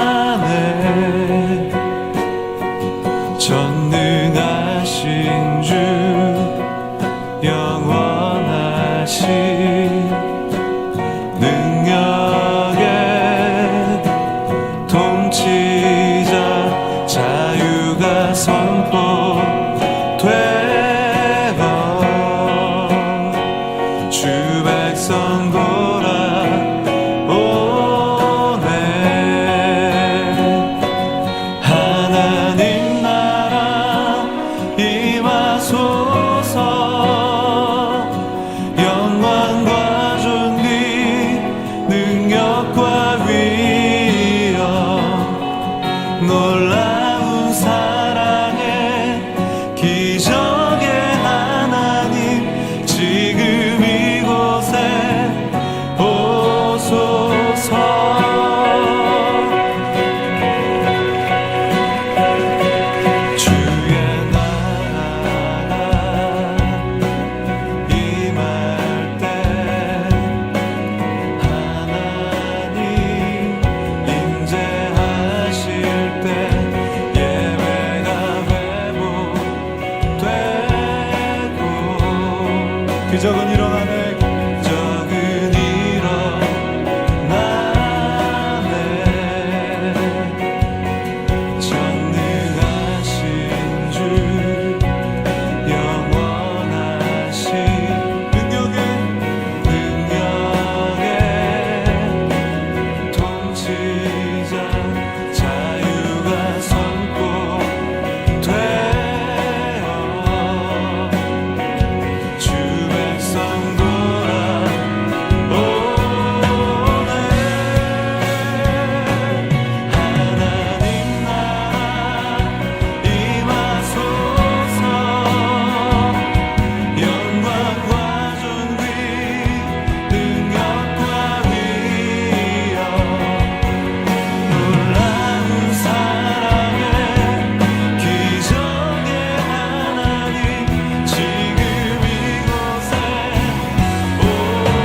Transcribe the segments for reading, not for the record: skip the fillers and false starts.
일어나네. 전능하신 주 영원하신 능력의 통치자 자유가 선포되어 주 백성 돌아오네. 하나님 나라 임하소서. 영광과 존귀 능력과 위엄 놀라운 사랑의 기적의 하나님 지금 이곳에 오소서. 주의 나라 임할 때 하나님 임재하실 때 예배가 회복되고 기적은 일어나네. 기적은 일어나네. 전능하신 주 영원하신 능력의 통치자 자유가 선포되어 주 백성 돌아오네. 하나님 나라 임하소서. 영광과 존귀 능력과 위엄 놀라운 사랑의 기적의 하나님 지금 이곳에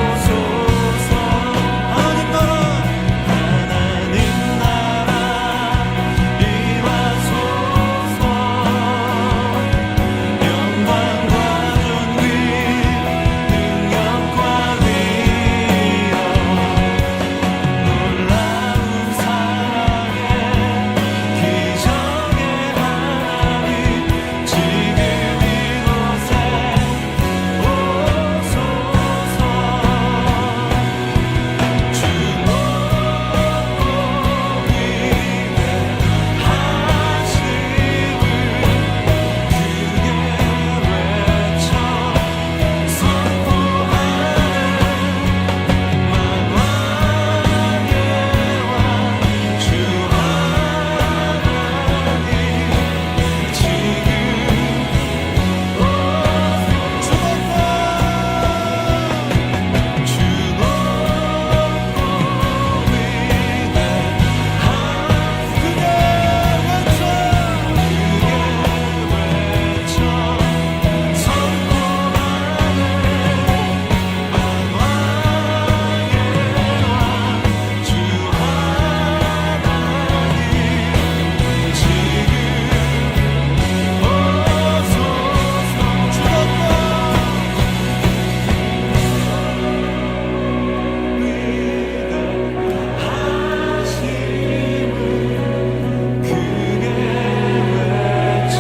오소서. 하나님 나라 임하소서. 영광과 존귀 능력과 위엄 놀라운 사랑의 기적의 하나님 지금 이곳에 오소서. 주 높고 위대하심을 크게 외쳐 선포하네. 만왕의 왕 주 하나님 지금 주 높고 위대하시네. 크게 외쳐 선포하네. 만왕의 왕 주 하나님 지금 위대하심을 크게 외쳐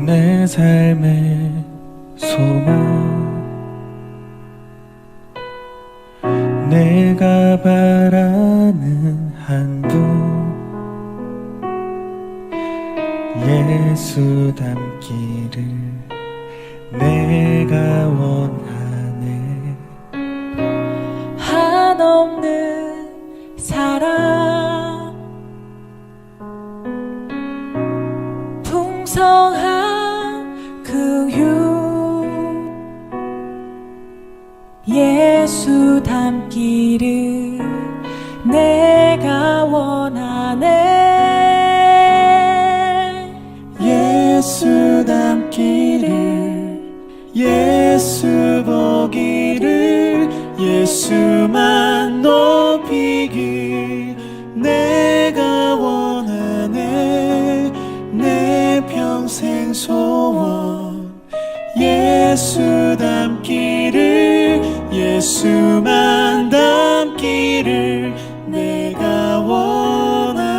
내 삶의 소망 내가 바라는 한 분 예수 닮기를 내가 원하네. 한없는 사랑, 풍성한 긍휼, 예수 닮기를 내가 원하네. 예수 닮기를, 예수 보기를, 예수만 높이길 내가 원하네. 내 평생 소원 예수 닮기를, 예수만 닮기를 내가 원하네.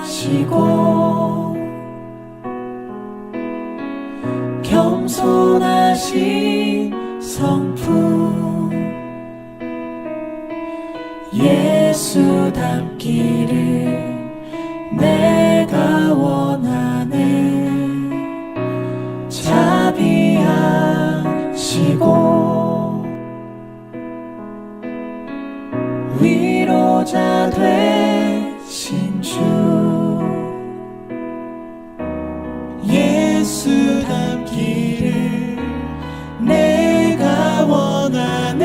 온유하시고 겸손하신 성품, 예수 닮기를 내가 원하네. 자비하시고 위로자 되신 주, 예수 닮기를 내가 원하네.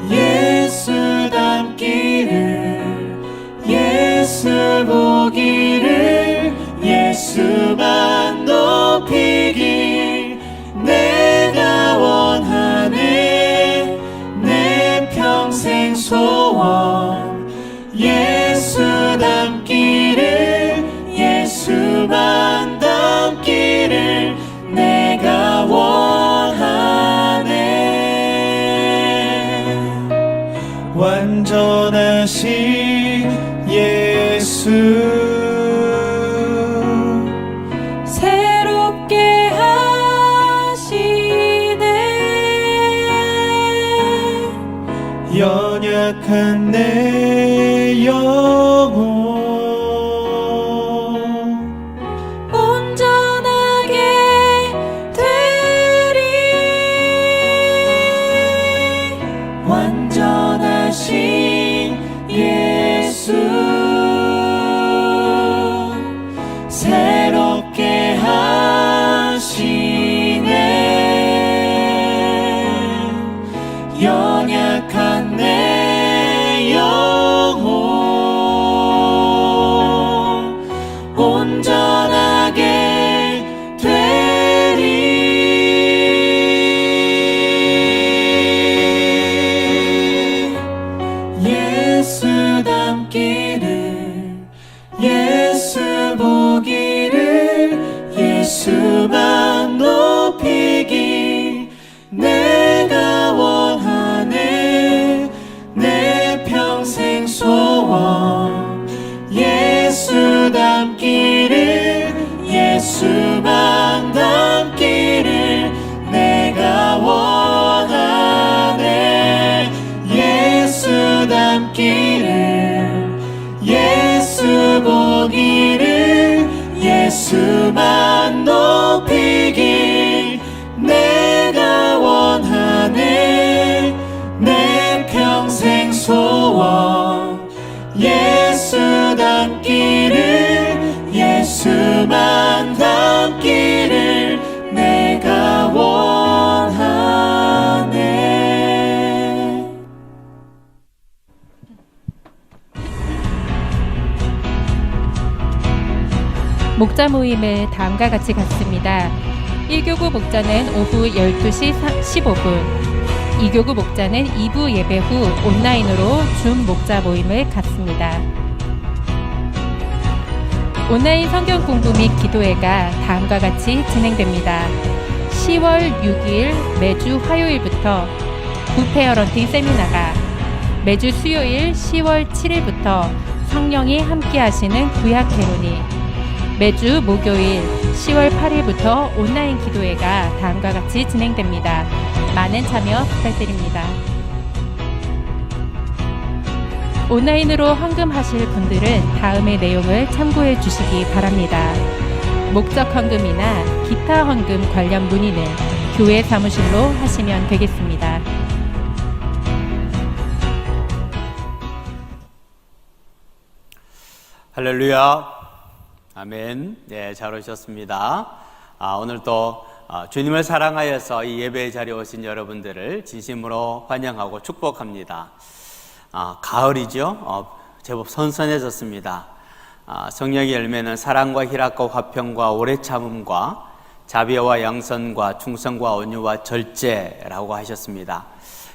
예수 닮기를, 예수 보기를, 예수만 높이길 내가 원하네. 내 평생 소원 예수 닮기를, 예수만 닮기를 내가 원하네. 완전하신 예수, 새롭게 하시네. 연약한 내 영혼 온전하게 되리. 완전하신 예수, 새롭게 하시네. 연약한 내 영혼 온전하게 되리. 예수 닮기를, 예수 보기를, 예수만 높이길 내가 원하네. 내 평생 소원 예수 닮기를, 예수만 닮기를 내가 원하네. 예수 닮기를, 예수 보기를, 예수만 높이길 내가 원하네. 내 평생 소원 예수 닮기를, 예수만 닮기를 내가 원하네. 목자 모임을 다음과 같이 갖습니다. 1교구 목자는 오후 12시 15분, 2교구 목자는 2부 예배 후 온라인으로 줌 목자 모임을 갖습니다. 온라인 성경 공부 및 기도회가 다음과 같이 진행됩니다. 10월 6일 매주 화요일부터 부페어런팅 세미나가, 매주 수요일 10월 7일부터 성령이 함께 하시는 구약 개론이, 매주 목요일 10월 8일부터 온라인 기도회가 다음과 같이 진행됩니다. 많은 참여 부탁드립니다. 온라인으로 헌금하실 분들은 다음의 내용을 참고해 주시기 바랍니다. 목적 헌금이나 기타 헌금 관련 문의는 교회 사무실로 하시면 되겠습니다. 할렐루야. 아멘. 네, 잘 오셨습니다. 오늘 또 주님을 사랑하여서 이 예배의 자리에 오신 여러분들을 진심으로 환영하고 축복합니다. 가을이죠. 제법 선선해졌습니다. 성령의 열매는 사랑과 희락과 화평과 오래 참음과 자비와 양선과 충성과 온유와 절제라고 하셨습니다.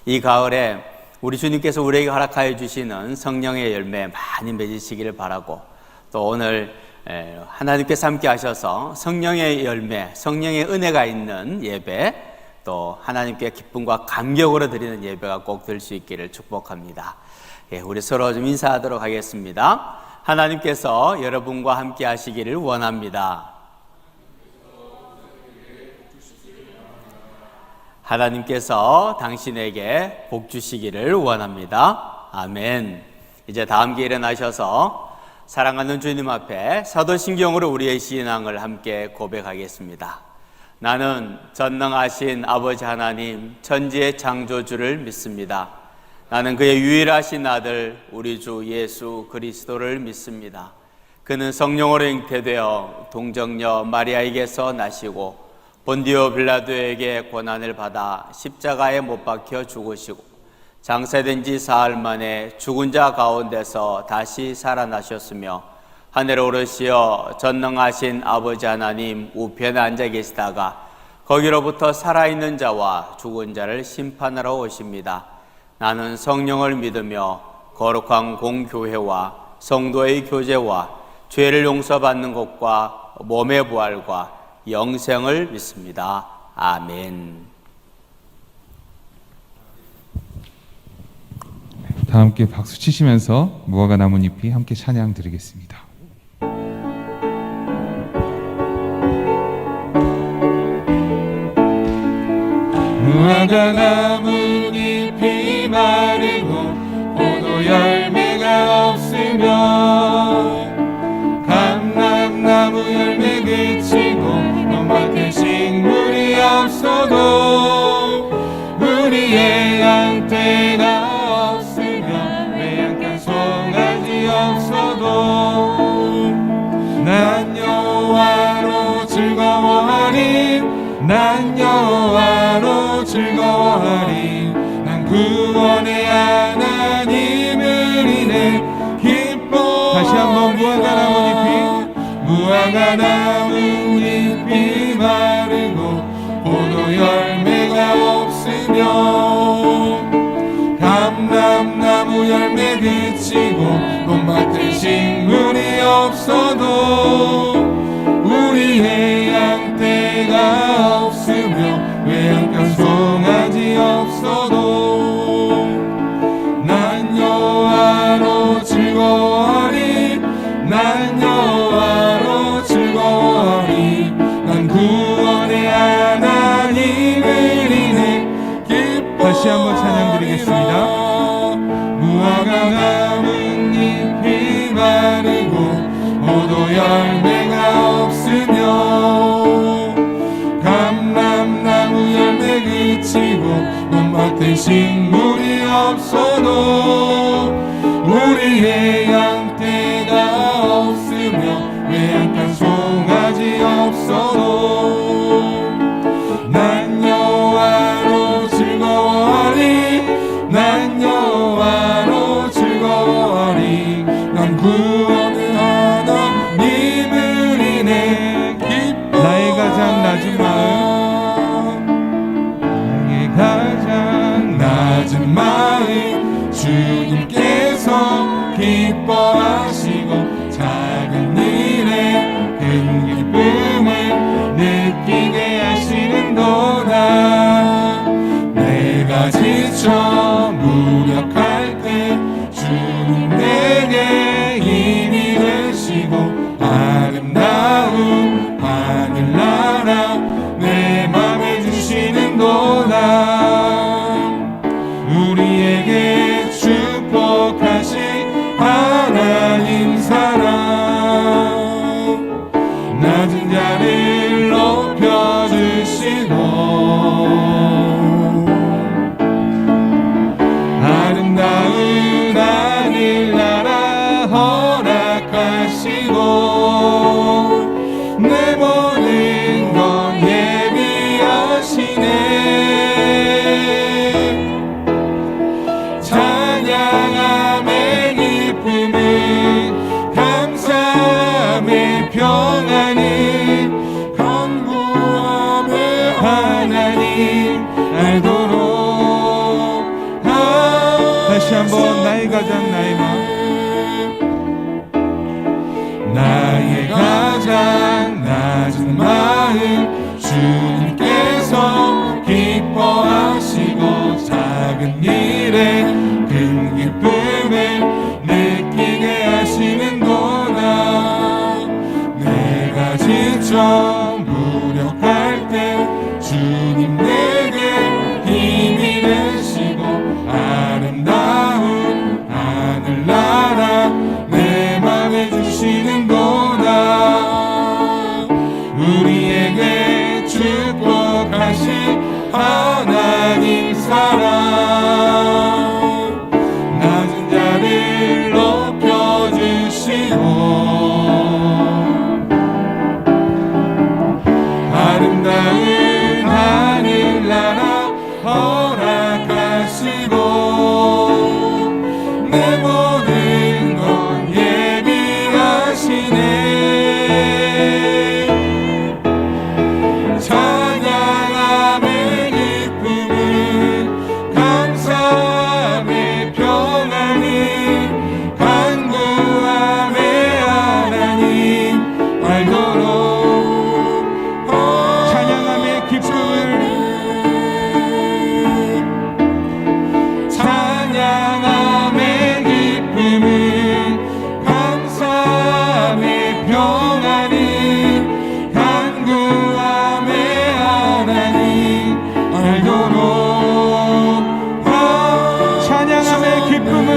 이 가을에 우리 주님께서 우리에게 허락하여 주시는 성령의 열매 많이 맺으시기를 바라고, 또 오늘 하나님께서 함께 하셔서 성령의 열매, 성령의 은혜가 있는 예배, 또 하나님께 기쁨과 감격으로 드리는 예배가 꼭 될 수 있기를 축복합니다. 우리 서로 좀 인사하도록 하겠습니다. 하나님께서 여러분과 함께 하시기를 원합니다. 하나님께서 당신에게 복 주시기를 원합니다. 아멘. 이제 다 함께 일어나셔서 사랑하는 주님 앞에 사도신경으로 우리의 신앙을 함께 고백하겠습니다. 나는 전능하신 아버지 하나님, 천지의 창조주를 믿습니다. 나는 그의 유일하신 아들 우리 주 예수 그리스도를 믿습니다. 그는 성령으로 잉태되어 동정녀 마리아에게서 나시고 본디오 빌라도에게 고난을 받아 십자가에 못 박혀 죽으시고 장사된 지 사흘 만에 죽은 자 가운데서 다시 살아나셨으며 하늘에 오르시어 전능하신 아버지 하나님 우편에 앉아 계시다가 거기로부터 살아있는 자와 죽은 자를 심판하러 오십니다. 나는 성령을 믿으며 거룩한 공교회와 성도의 교제와 죄를 용서받는 것과 몸의 부활과 영생을 믿습니다. 아멘. 다 함께 박수 치시면서 무화과 나뭇잎이 함께 찬양 드리겠습니다. 무화과 나뭇잎이 마르고 포도 열매가 없으면 감람나무 열매 그치고 논밭에 식물이 없어도 우리의 양떼가 난 여호와로 즐거워하리 난 여호와로 즐거워하리 난 구원의 하나님을 인해 기뻐. 다시 한번 무화과 나뭇잎이 마르고 포도 열매가 없으며 감람나무 열매 그치고 논밭에 식물이 없어도 우리의 양떼가 없으며 외양간 송아지 없어도 난 여호와로 즐거워하리 난 여호와로 즐거워하리 난 구원의 하나님을 인해 기뻐. 다시 한번 찬양 드리겠습니다. 무화과 나뭇잎이 마르고 포도 열매가 없으며 감람나무 열매 그치고 논밭에 식물이 없어도 우리의 양떼가 없으며 외양간 송아지 없어도 난 여호와로 즐거워하리 난 여호와로 즐거워하리 난 구원의 하나님을 인해 기뻐. 나의 가장 낮은 마음 나의 가장 낮은 마음 주님께서 기뻐하시고 작은 일에 큰 기쁨을 느끼게 하시는도다. 내가 지쳐 무력할 때 주님 내게 힘이 되시고 아름다운 기뻐하시고 내 모든 것 예비하시네. 찬양함의 기쁨은 감사함의 평안은 간구함의 하나님 알도록. 다시 한번 나의 가장 나의 마음, 나의 가장 낮은 마음 주님께서 기뻐하시고 작은 일에 큰 기쁨을 느끼게 하시는구나. 내가 지쳐 무력할 때 주님 내게 힘이 되시고 아름다운 하늘나라 내 맘에 주시는구나. 우리에게 축복하신 하나님 사랑 낮은 자를 높여주시고 아름다운 하늘나라 허락하시고 내 모든 것 예비하시네. 찬양함의 기쁨은 감사함의 평안은 간구함의 하나님 알도록. 찬양함의 기쁨을 찬양함의 기쁨은 감사함의 평안은 간구함의 하나님 알도록. 찬양함의 기쁨을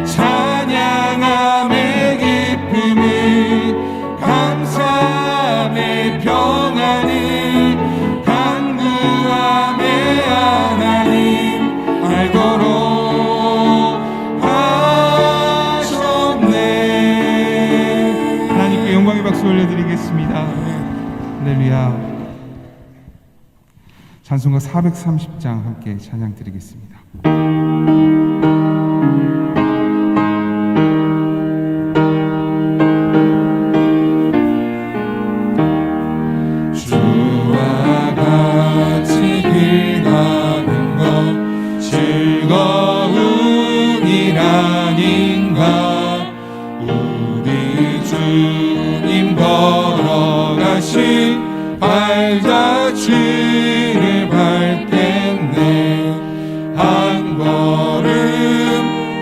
찬양함의 기쁨은 감사함의 평안은 간구함의 하나님 알도록 하셨네. 하나님께 영광의 박수 올려드리겠습니다. 할렐루야. 찬송가 430장 함께 찬양 드리겠습니다. 주와 같이 길 가는 것 즐거운 일 아닌가. 우리 주님 걸어가신 발자취를 밟겠네. 한 걸음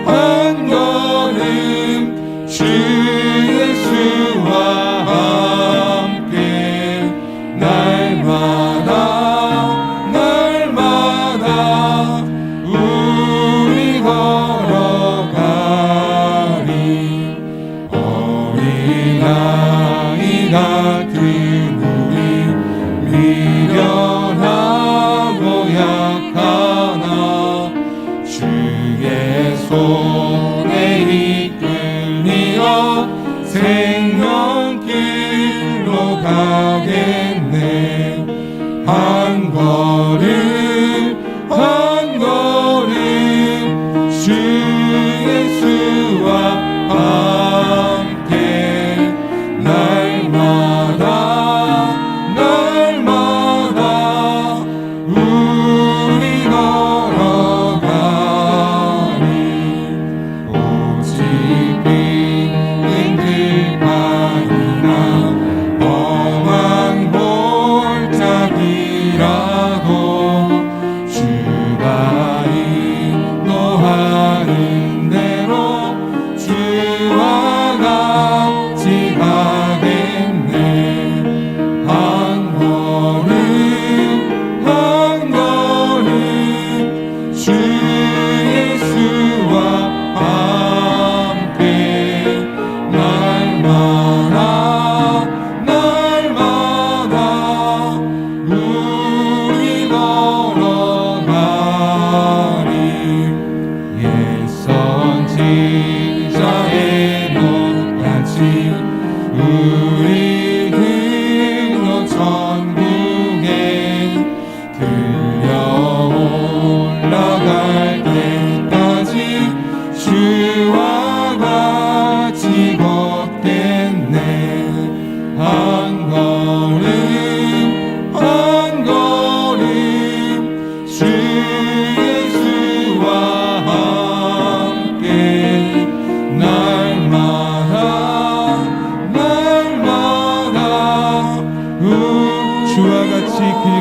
한 걸음 주 예수와 함께 날마다 날마다 우리 걸어가리. 어린아이 같은 우리 미련하고 약하나 주의 손에 이끌리어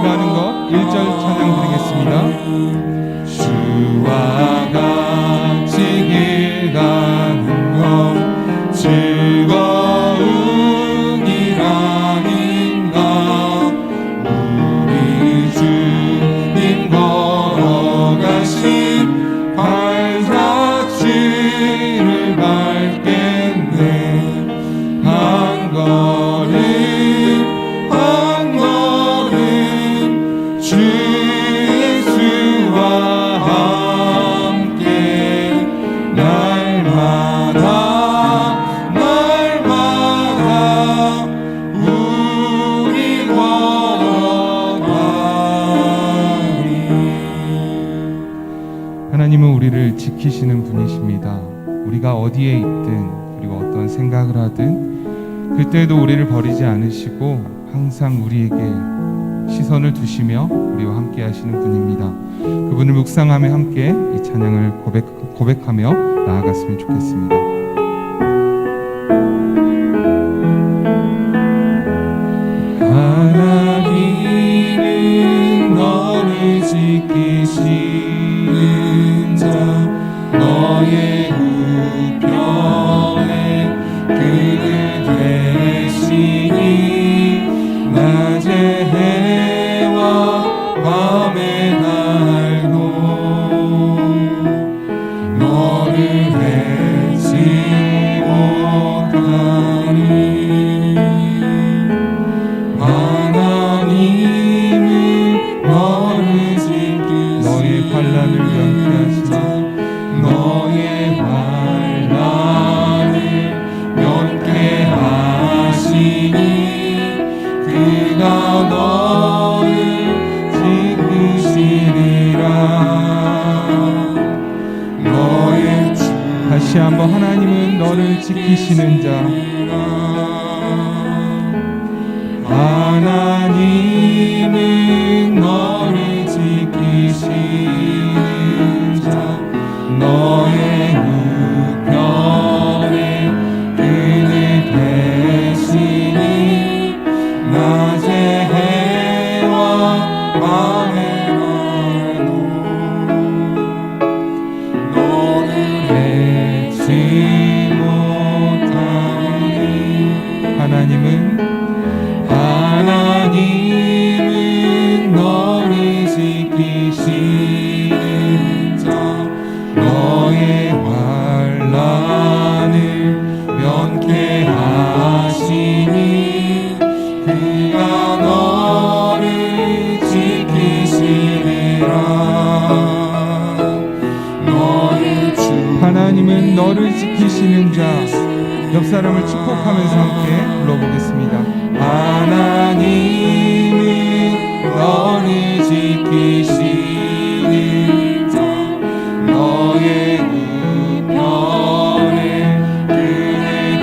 가는 것 1절 찬양 드리겠습니다. 주와 같이 길 가는 것 즐거운 일아닌가. 우리 주님 걸어가신 발자취를 밟겠네. 한 걸음 한 걸음 주 예수와 함께 날마다 우리 걸어가리. 하나님은 우리를 지키시는 분이십니다. 우리가 어디에 있든 그리고 어떤 생각을 하든 그때도 우리를 버리지 않으시고 항상 우리에게 시선을 두시며 우리와 함께 하시는 분입니다. 그분을 묵상하며 함께 이 찬양을 고백하며 나아갔으면 좋겠습니다. 하나님은 너를 지키시는 자 너의 우편에 그를 되시니 낮에 해와 밤에 달도 너를 해치 못하니. 하나님은 너를 지키시는 너의 환난을 면케하시니 너의 환난을 면케하시니 그가 너를 지키시리라. 너의 주 다시 한번 하나님은 너를 지키시는 자 하나님은 너를 지키시는 자 너의 우편에 그늘 되시니 낮에 해와 밤에 날도 너를 해치 못하니. 하나님은 너를 지키시는 자 너의 환난을 면케하시니 그가 너를 지키시리라. 너의 주 하나님은 너를 지키시는 자 옆 사람을 축복하면서 함께 불러보겠습니다. 하나님은 너를 지키시는 자 너의 우편에 그늘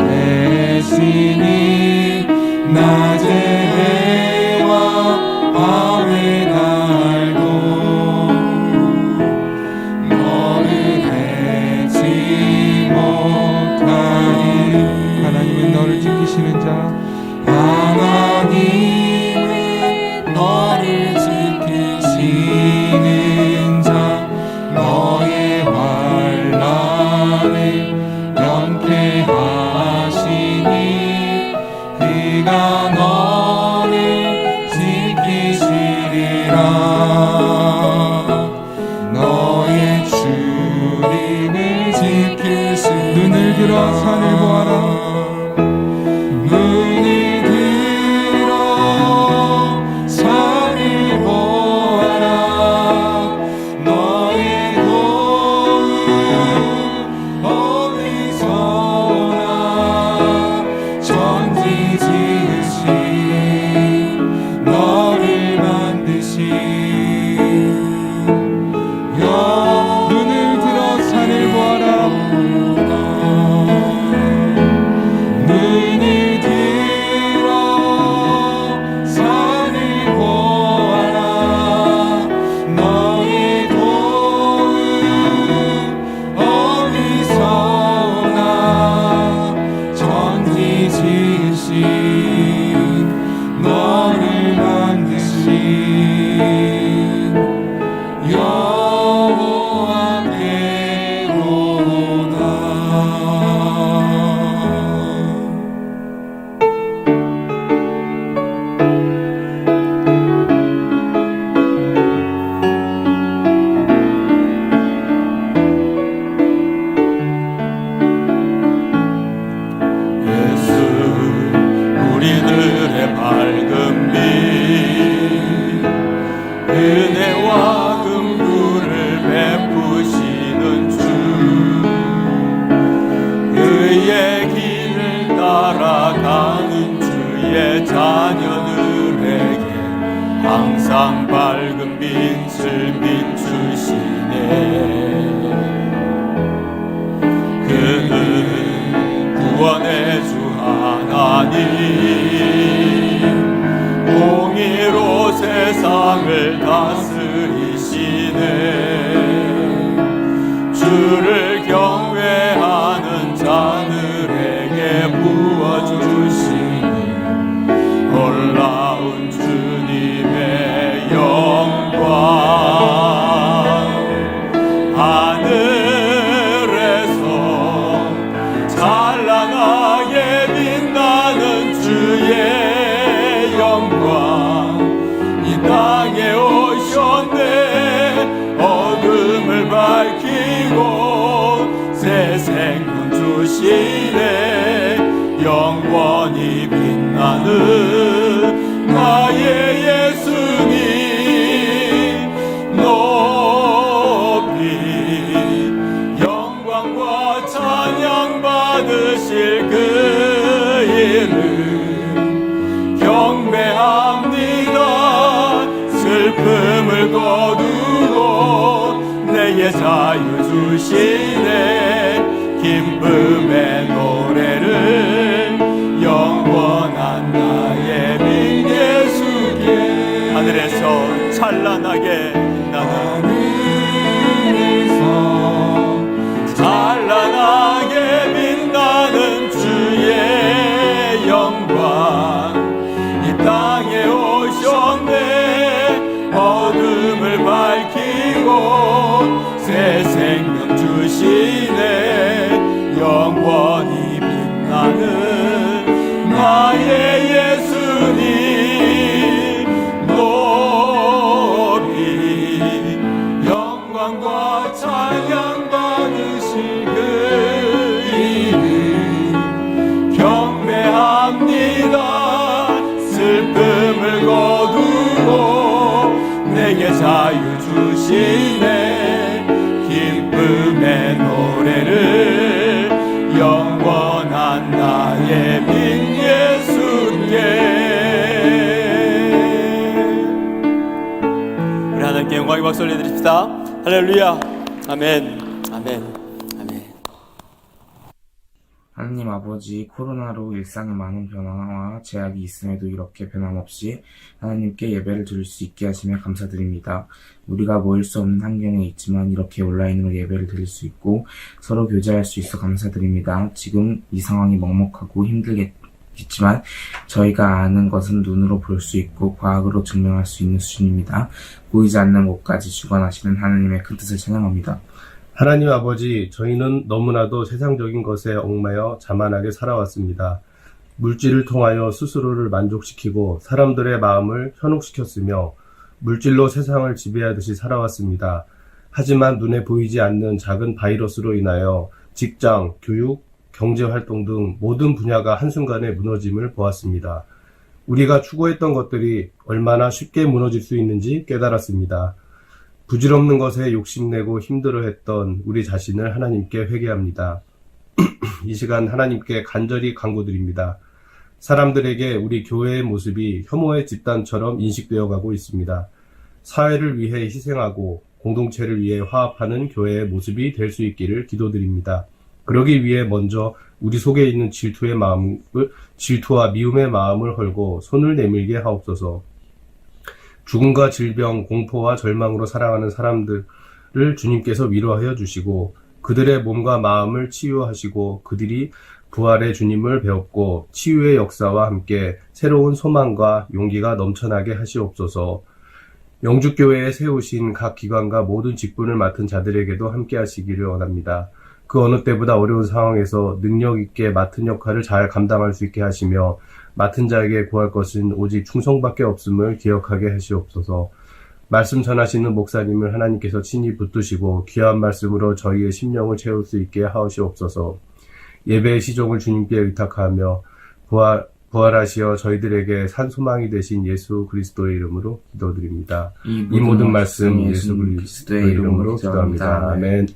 되시니 낮에 해와 밤에 달도 너를 해치 못하니. 하나님은 너를 지키시는 자 하나님은 너를 지키시는 자 너의 환난을 면케하시니 그가 너를 지키시리라. 너의 주님을 지킬 수 눈을 들어 산을 보아라. 눈을 들어 산을 보아라. 너의 도움 어디서 오나. 천지 지으신 너를 만드신 눈을 들어 산을 보아라. 그의 자녀들에게 항상 밝은 빛을 비추시네. 그는 구원의 주 하나님, 공의로 세상을 다스리시네. 주를 경외하는 자들에게 부어주시는 놀라운 주님의 영광. 하늘에서 찬란하게 빛나는 주의 영광, 이 땅에 오셨네. 어둠을 밝히고 새 생명 주시네. 영원히 빛나는 나의 예수님 높이 영광과 찬양 받으실 그 이름 경배합니다. 슬픔을 거두고 내게 자유 주시네. 기쁨의 노래를 영원한 나의 빈 예수께. 하늘에서 찬란하게 빛나는, 하늘에서 찬란하게 빛나는 주의 영광, 이 땅에 오셨네. 어둠을 밝히고 새 생명 주시네. 영원히 빛나는 나의 예수님 높이 영광과 찬양 받으실 그 이름 경배합니다. 슬픔을 거두고 내게 자유 주시네. 기쁨의 노래를 영원한 나의 빈 예수께. 우리 하나님께 영광의 박수 올려드립시다. 할렐루야. 아멘. 아멘. 아멘. 하나님 아버지, 코로나로 일상에 많은 변화와 제약이 있음에도 이렇게 변함없이 하나님께 예배를 드릴 수 있게 하시며 감사드립니다. 우리가 모일 수 없는 환경에 있지만 이렇게 온라인으로 예배를 드릴 수 있고 서로 교제할 수 있어 감사드립니다. 지금 이 상황이 먹먹하고 힘들겠지만 저희가 아는 것은 눈으로 볼 수 있고 과학으로 증명할 수 있는 수준입니다. 보이지 않는 곳까지 주관하시는 하나님의 큰 뜻을 찬양합니다. 하나님 아버지, 저희는 너무나도 세상적인 것에 얽매여 자만하게 살아왔습니다. 물질을 통하여 스스로를 만족시키고 사람들의 마음을 현혹시켰으며 물질로 세상을 지배하듯이 살아왔습니다. 하지만 눈에 보이지 않는 작은 바이러스로 인하여 직장, 교육, 경제활동 등 모든 분야가 한순간에 무너짐을 보았습니다. 우리가 추구했던 것들이 얼마나 쉽게 무너질 수 있는지 깨달았습니다. 부질없는 것에 욕심내고 힘들어했던 우리 자신을 하나님께 회개합니다. 이 시간 하나님께 간절히 간구드립니다. 사람들에게 우리 교회의 모습이 혐오의 집단처럼 인식되어 가고 있습니다. 사회를 위해 희생하고 공동체를 위해 화합하는 교회의 모습이 될 수 있기를 기도드립니다. 그러기 위해 먼저 우리 속에 있는 질투와 미움의 마음을 헐고 손을 내밀게 하옵소서. 죽음과 질병, 공포와 절망으로 살아가는 사람들을 주님께서 위로하여 주시고 그들의 몸과 마음을 치유하시고 그들이 부활의 주님을 배웠고 치유의 역사와 함께 새로운 소망과 용기가 넘쳐나게 하시옵소서. 영주교회에 세우신 각 기관과 모든 직분을 맡은 자들에게도 함께 하시기를 원합니다. 그 어느 때보다 어려운 상황에서 능력 있게 맡은 역할을 잘 감당할 수 있게 하시며 맡은 자에게 구할 것은 오직 충성밖에 없음을 기억하게 하시옵소서. 말씀 전하시는 목사님을 하나님께서 친히 붙드시고 귀한 말씀으로 저희의 심령을 채울 수 있게 하시옵소서. 예배의 시종을 주님께 의탁하며 부활하시어 저희들에게 산 소망이 되신 예수 그리스도의 이름으로 기도드립니다. 이 모든 말씀 예수 그리스도의 이름으로 기도합니다. 아멘.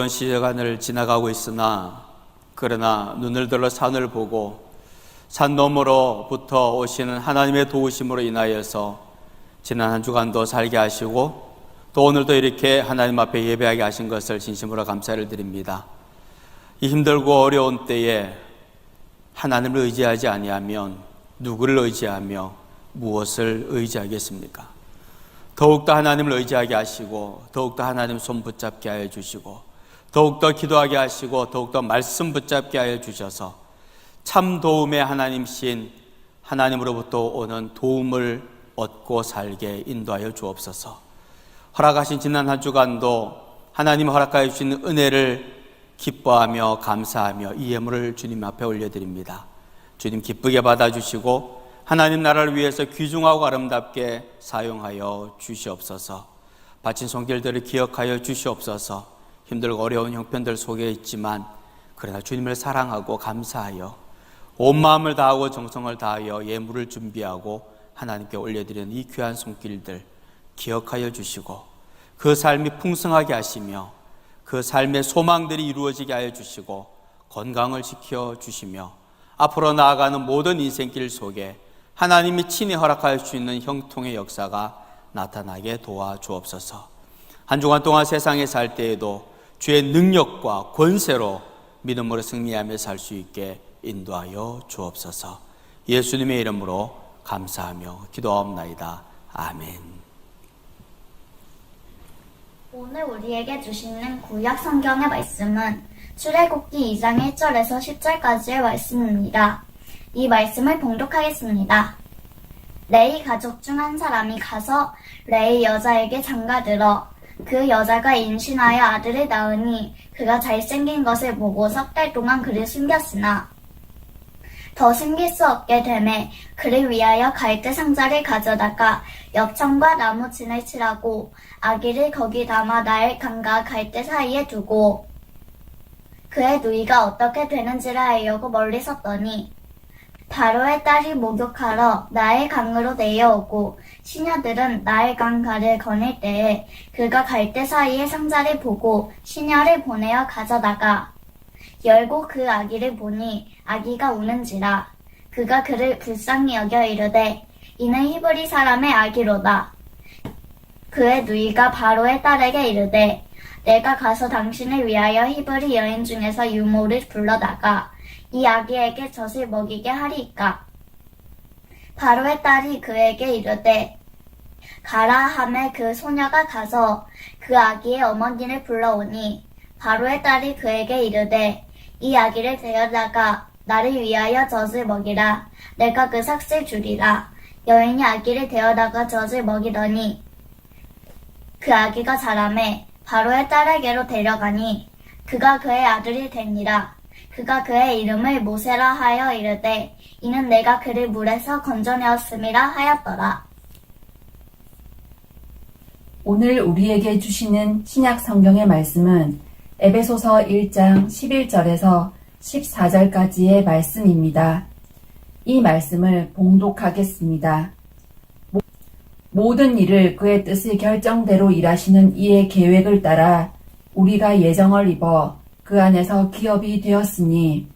어려운 시간을 지나가고 있으나 그러나 눈을 들어 산을 보고 산 너머로부터 오시는 하나님의 도우심으로 인하여서 지난 한 주간도 살게 하시고 또 오늘도 이렇게 하나님 앞에 예배하게 하신 것을 진심으로 감사를 드립니다. 이 힘들고 어려운 때에 하나님을 의지하지 아니하면 누구를 의지하며 무엇을 의지하겠습니까? 더욱더 하나님을 의지하게 하시고 더욱더 하나님 손 붙잡게 하여 주시고 더욱더 기도하게 하시고 더욱더 말씀 붙잡게 하여 주셔서 참 도움의 하나님신 하나님으로부터 오는 도움을 얻고 살게 인도하여 주옵소서. 허락하신 지난 한 주간도 하나님 허락하여 주신 은혜를 기뻐하며 감사하며 이 예물을 주님 앞에 올려드립니다. 주님 기쁘게 받아주시고 하나님 나라를 위해서 귀중하고 아름답게 사용하여 주시옵소서. 바친 손길들을 기억하여 주시옵소서. 힘들고 어려운 형편들 속에 있지만 그러나 주님을 사랑하고 감사하여 온 마음을 다하고 정성을 다하여 예물을 준비하고 하나님께 올려드리는 이 귀한 손길들 기억하여 주시고 그 삶이 풍성하게 하시며 그 삶의 소망들이 이루어지게 하여 주시고 건강을 지켜주시며 앞으로 나아가는 모든 인생길 속에 하나님이 친히 허락할 수 있는 형통의 역사가 나타나게 도와주옵소서. 한 주간 동안 세상에 살 때에도 주의 능력과 권세로 믿음으로 승리하며 살 수 있게 인도하여 주옵소서. 예수님의 이름으로 감사하며 기도하옵나이다. 아멘. 오늘 우리에게 주시는 구약 성경의 말씀은 출애굽기 2장 1절에서 10절까지의 말씀입니다. 이 말씀을 봉독하겠습니다. 레위 가족 중 한 사람이 가서 레위 여자에게 장가들어 그 여자가 임신하여 아들을 낳으니 그가 잘생긴 것을 보고 석 달 동안 그를 숨겼으나 더 숨길 수 없게 되매 그를 위하여 갈대 상자를 가져다가 엽청과 나무진을 칠하고 아기를 거기 담아 나일 강과 갈대 사이에 두고 그의 누이가 어떻게 되는지를 알려고 멀리 섰더니 바로의 딸이 목욕하러 나일 강으로 내려오고 시녀들은 나일 강 가를 거닐 때에 그가 갈대 사이에 상자를 보고 시녀를 보내어 가져다가 열고 그 아기를 보니 아기가 우는지라 그가 그를 불쌍히 여겨 이르되 이는 히브리 사람의 아기로다. 그의 누이가 바로의 딸에게 이르되 내가 가서 당신을 위하여 히브리 여인 중에서 유모를 불러다가 이 아기에게 젖을 먹이게 하리이까. 바로의 딸이 그에게 이르되 가라 하매 그 소녀가 가서 그 아기의 어머니를 불러오니 바로의 딸이 그에게 이르되 이 아기를 데려다가 나를 위하여 젖을 먹이라. 내가 그 삭슬 주리라. 여인이 아기를 데려다가 젖을 먹이더니 그 아기가 자라매 바로의 딸에게로 데려가니 그가 그의 아들이 되니라. 그가 그의 이름을 모세라 하여 이르되 이는 내가 그를 물에서 건져내었음이라 하였더라. 오늘 우리에게 주시는 신약 성경의 말씀은 에베소서 1장 11절에서 14절까지의 말씀입니다. 이 말씀을 봉독하겠습니다. 모든 일을 그의 뜻의 결정대로 일하시는 이의 계획을 따라 우리가 예정을 입어 그 안에서 기업이 되었으니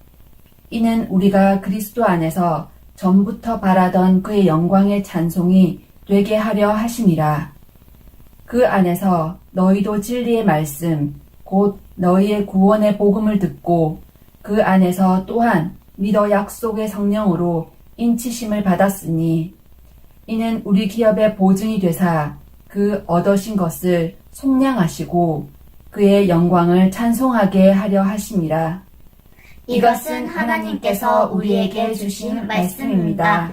이는 우리가 그리스도 안에서 전부터 바라던 그의 영광의 찬송이 되게 하려 하심이라. 그 안에서 너희도 진리의 말씀 곧 너희의 구원의 복음을 듣고 그 안에서 또한 믿어 약속의 성령으로 인치심을 받았으니 이는 우리 기업의 보증이 되사 그 얻으신 것을 속량하시고 그의 영광을 찬송하게 하려 하심이라. 이것은 하나님께서 우리에게 주신 말씀입니다.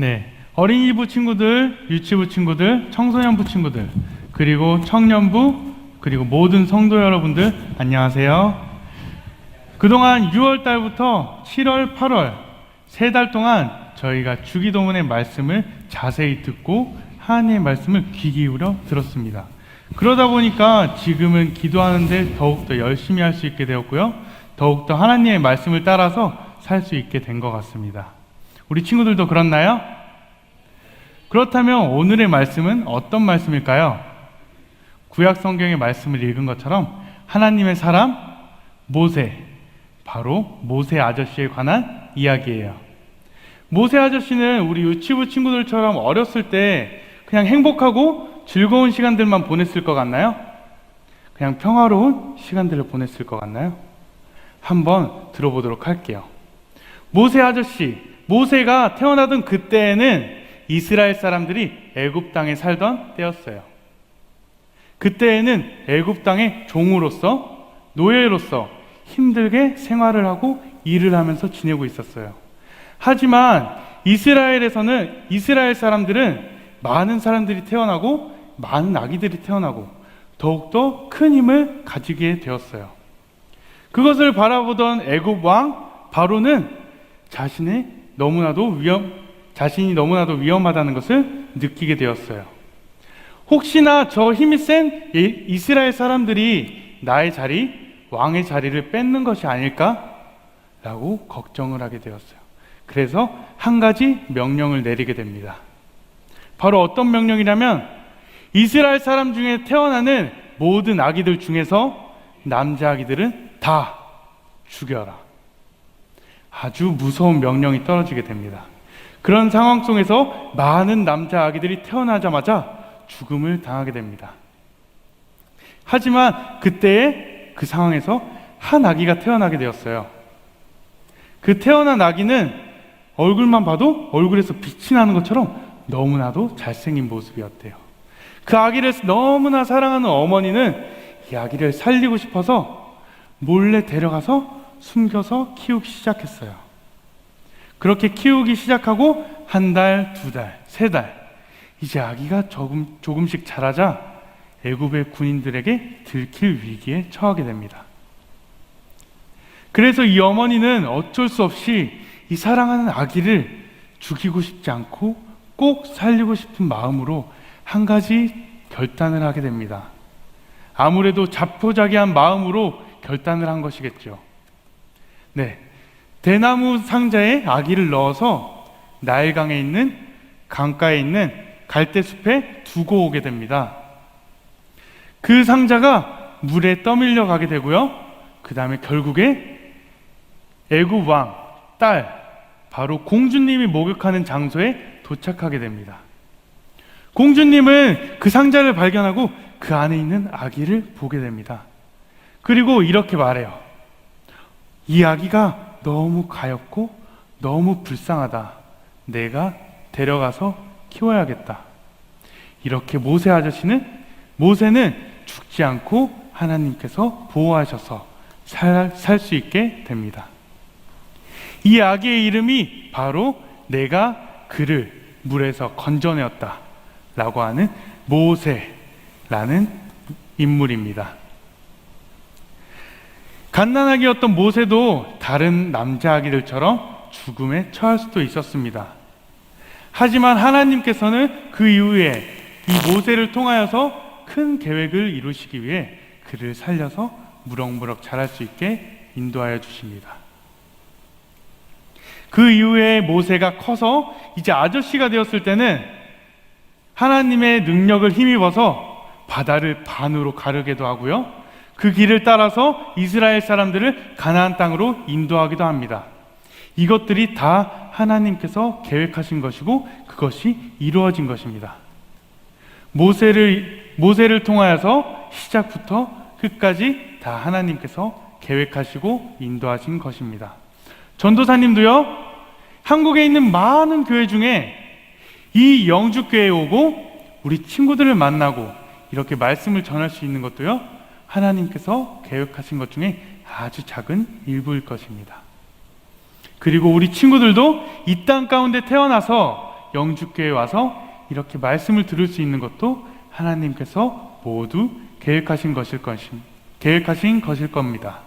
네, 어린이부 친구들, 유치부 친구들, 청소년부 친구들, 그리고 청년부, 그리고 모든 성도 여러분들 안녕하세요. 그동안 6월 달부터 7월, 8월 3달 동안 저희가 주기도문의 말씀을 자세히 듣고 하나님의 말씀을 귀 기울여 들었습니다. 그러다 보니까 지금은 기도하는데 더욱더 열심히 할 수 있게 되었고요. 더욱더 하나님의 말씀을 따라서 살 수 있게 된 것 같습니다. 우리 친구들도 그렇나요? 그렇다면 오늘의 말씀은 어떤 말씀일까요? 구약 성경의 말씀을 읽은 것처럼 하나님의 사람 모세, 바로 모세 아저씨에 관한 이야기예요. 모세 아저씨는 우리 유치부 친구들처럼 어렸을 때 그냥 행복하고 즐거운 시간들만 보냈을 것 같나요? 그냥 평화로운 시간들을 보냈을 것 같나요? 한번 들어보도록 할게요. 모세 아저씨, 모세가 태어나던 그때에는 이스라엘 사람들이 애굽 땅에 살던 때였어요. 그때에는 애굽 땅의 종으로서, 노예로서 힘들게 생활을 하고 일을 하면서 지내고 있었어요. 하지만 이스라엘 사람들은 많은 사람들이 태어나고 많은 아기들이 태어나고 더욱더 큰 힘을 가지게 되었어요. 그것을 바라보던 애굽 왕 바로는 자신이 너무나도 위험하다는 것을 느끼게 되었어요. 혹시나 저 힘이 센 이스라엘 사람들이 나의 자리, 왕의 자리를 뺏는 것이 아닐까라고 걱정을 하게 되었어요. 그래서 한 가지 명령을 내리게 됩니다. 바로 어떤 명령이냐면 이스라엘 사람 중에 태어나는 모든 아기들 중에서 남자 아기들은 다 죽여라. 아주 무서운 명령이 떨어지게 됩니다. 그런 상황 속에서 많은 남자 아기들이 태어나자마자 죽음을 당하게 됩니다. 하지만 그때의 그 상황에서 한 아기가 태어나게 되었어요. 그 태어난 아기는 얼굴만 봐도 얼굴에서 빛이 나는 것처럼 너무나도 잘생긴 모습이었대요. 그 아기를 너무나 사랑하는 어머니는 이 아기를 살리고 싶어서 몰래 데려가서 숨겨서 키우기 시작했어요. 그렇게 키우기 시작하고 한 달, 두 달, 세 달, 이제 아기가 조금씩 자라자 애굽의 군인들에게 들킬 위기에 처하게 됩니다. 그래서 이 어머니는 어쩔 수 없이 이 사랑하는 아기를 죽이고 싶지 않고 꼭 살리고 싶은 마음으로 한 가지 결단을 하게 됩니다. 아무래도 자포자기한 마음으로 결단을 한 것이겠죠. 네, 대나무 상자에 아기를 넣어서 나일강에 있는 강가에 있는 갈대숲에 두고 오게 됩니다. 그 상자가 물에 떠밀려 가게 되고요. 그 다음에 결국에 애굽 왕 딸, 바로 공주님이 목욕하는 장소에 도착하게 됩니다. 공주님은 그 상자를 발견하고 그 안에 있는 아기를 보게 됩니다. 그리고 이렇게 말해요. 이 아기가 너무 가엾고 너무 불쌍하다. 내가 데려가서 키워야겠다. 이렇게 모세는 죽지 않고 하나님께서 보호하셔서 살 수 있게 됩니다. 이 아기의 이름이 바로 내가 그를 물에서 건져내었다 라고 하는 모세라는 인물입니다. 갓난아기였던 모세도 다른 남자 아기들처럼 죽음에 처할 수도 있었습니다. 하지만 하나님께서는 그 이후에 이 모세를 통하여서 큰 계획을 이루시기 위해 그를 살려서 무럭무럭 자랄 수 있게 인도하여 주십니다. 그 이후에 모세가 커서 이제 아저씨가 되었을 때는 하나님의 능력을 힘입어서 바다를 반으로 가르기도 하고요. 그 길을 따라서 이스라엘 사람들을 가나안 땅으로 인도하기도 합니다. 이것들이 다 하나님께서 계획하신 것이고 그것이 이루어진 것입니다. 모세를 통하여서 시작부터 끝까지 다 하나님께서 계획하시고 인도하신 것입니다. 전도사님도요, 한국에 있는 많은 교회 중에 이 영주교회에 오고 우리 친구들을 만나고 이렇게 말씀을 전할 수 있는 것도요, 하나님께서 계획하신 것 중에 아주 작은 일부일 것입니다. 그리고 우리 친구들도 이 땅 가운데 태어나서 영주교에 와서 이렇게 말씀을 들을 수 있는 것도 하나님께서 모두 계획하신 것일 겁니다.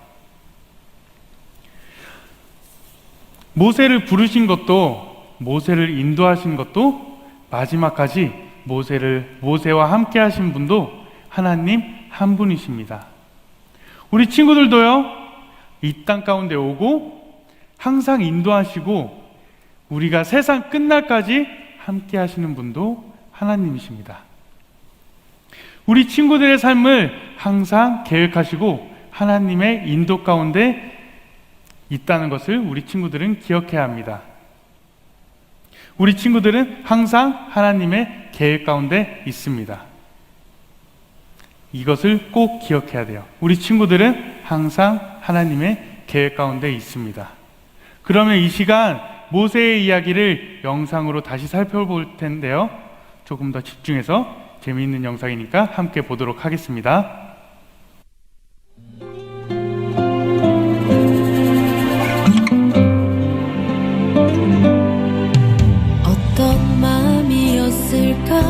모세를 부르신 것도, 모세를 인도하신 것도, 마지막까지 모세와 함께 하신 분도 하나님 한 분이십니다. 우리 친구들도요, 이 땅 가운데 오고 항상 인도하시고 우리가 세상 끝날까지 함께 하시는 분도 하나님이십니다. 우리 친구들의 삶을 항상 계획하시고 하나님의 인도 가운데 있다는 것을 우리 친구들은 기억해야 합니다. 우리 친구들은 항상 하나님의 계획 가운데 있습니다. 이것을 꼭 기억해야 돼요. 우리 친구들은 항상 하나님의 계획 가운데 있습니다. 그러면 이 시간 모세의 이야기를 영상으로 다시 살펴볼 텐데요. 조금 더 집중해서 재미있는 영상이니까 함께 보도록 하겠습니다. 어떤 마음이었을까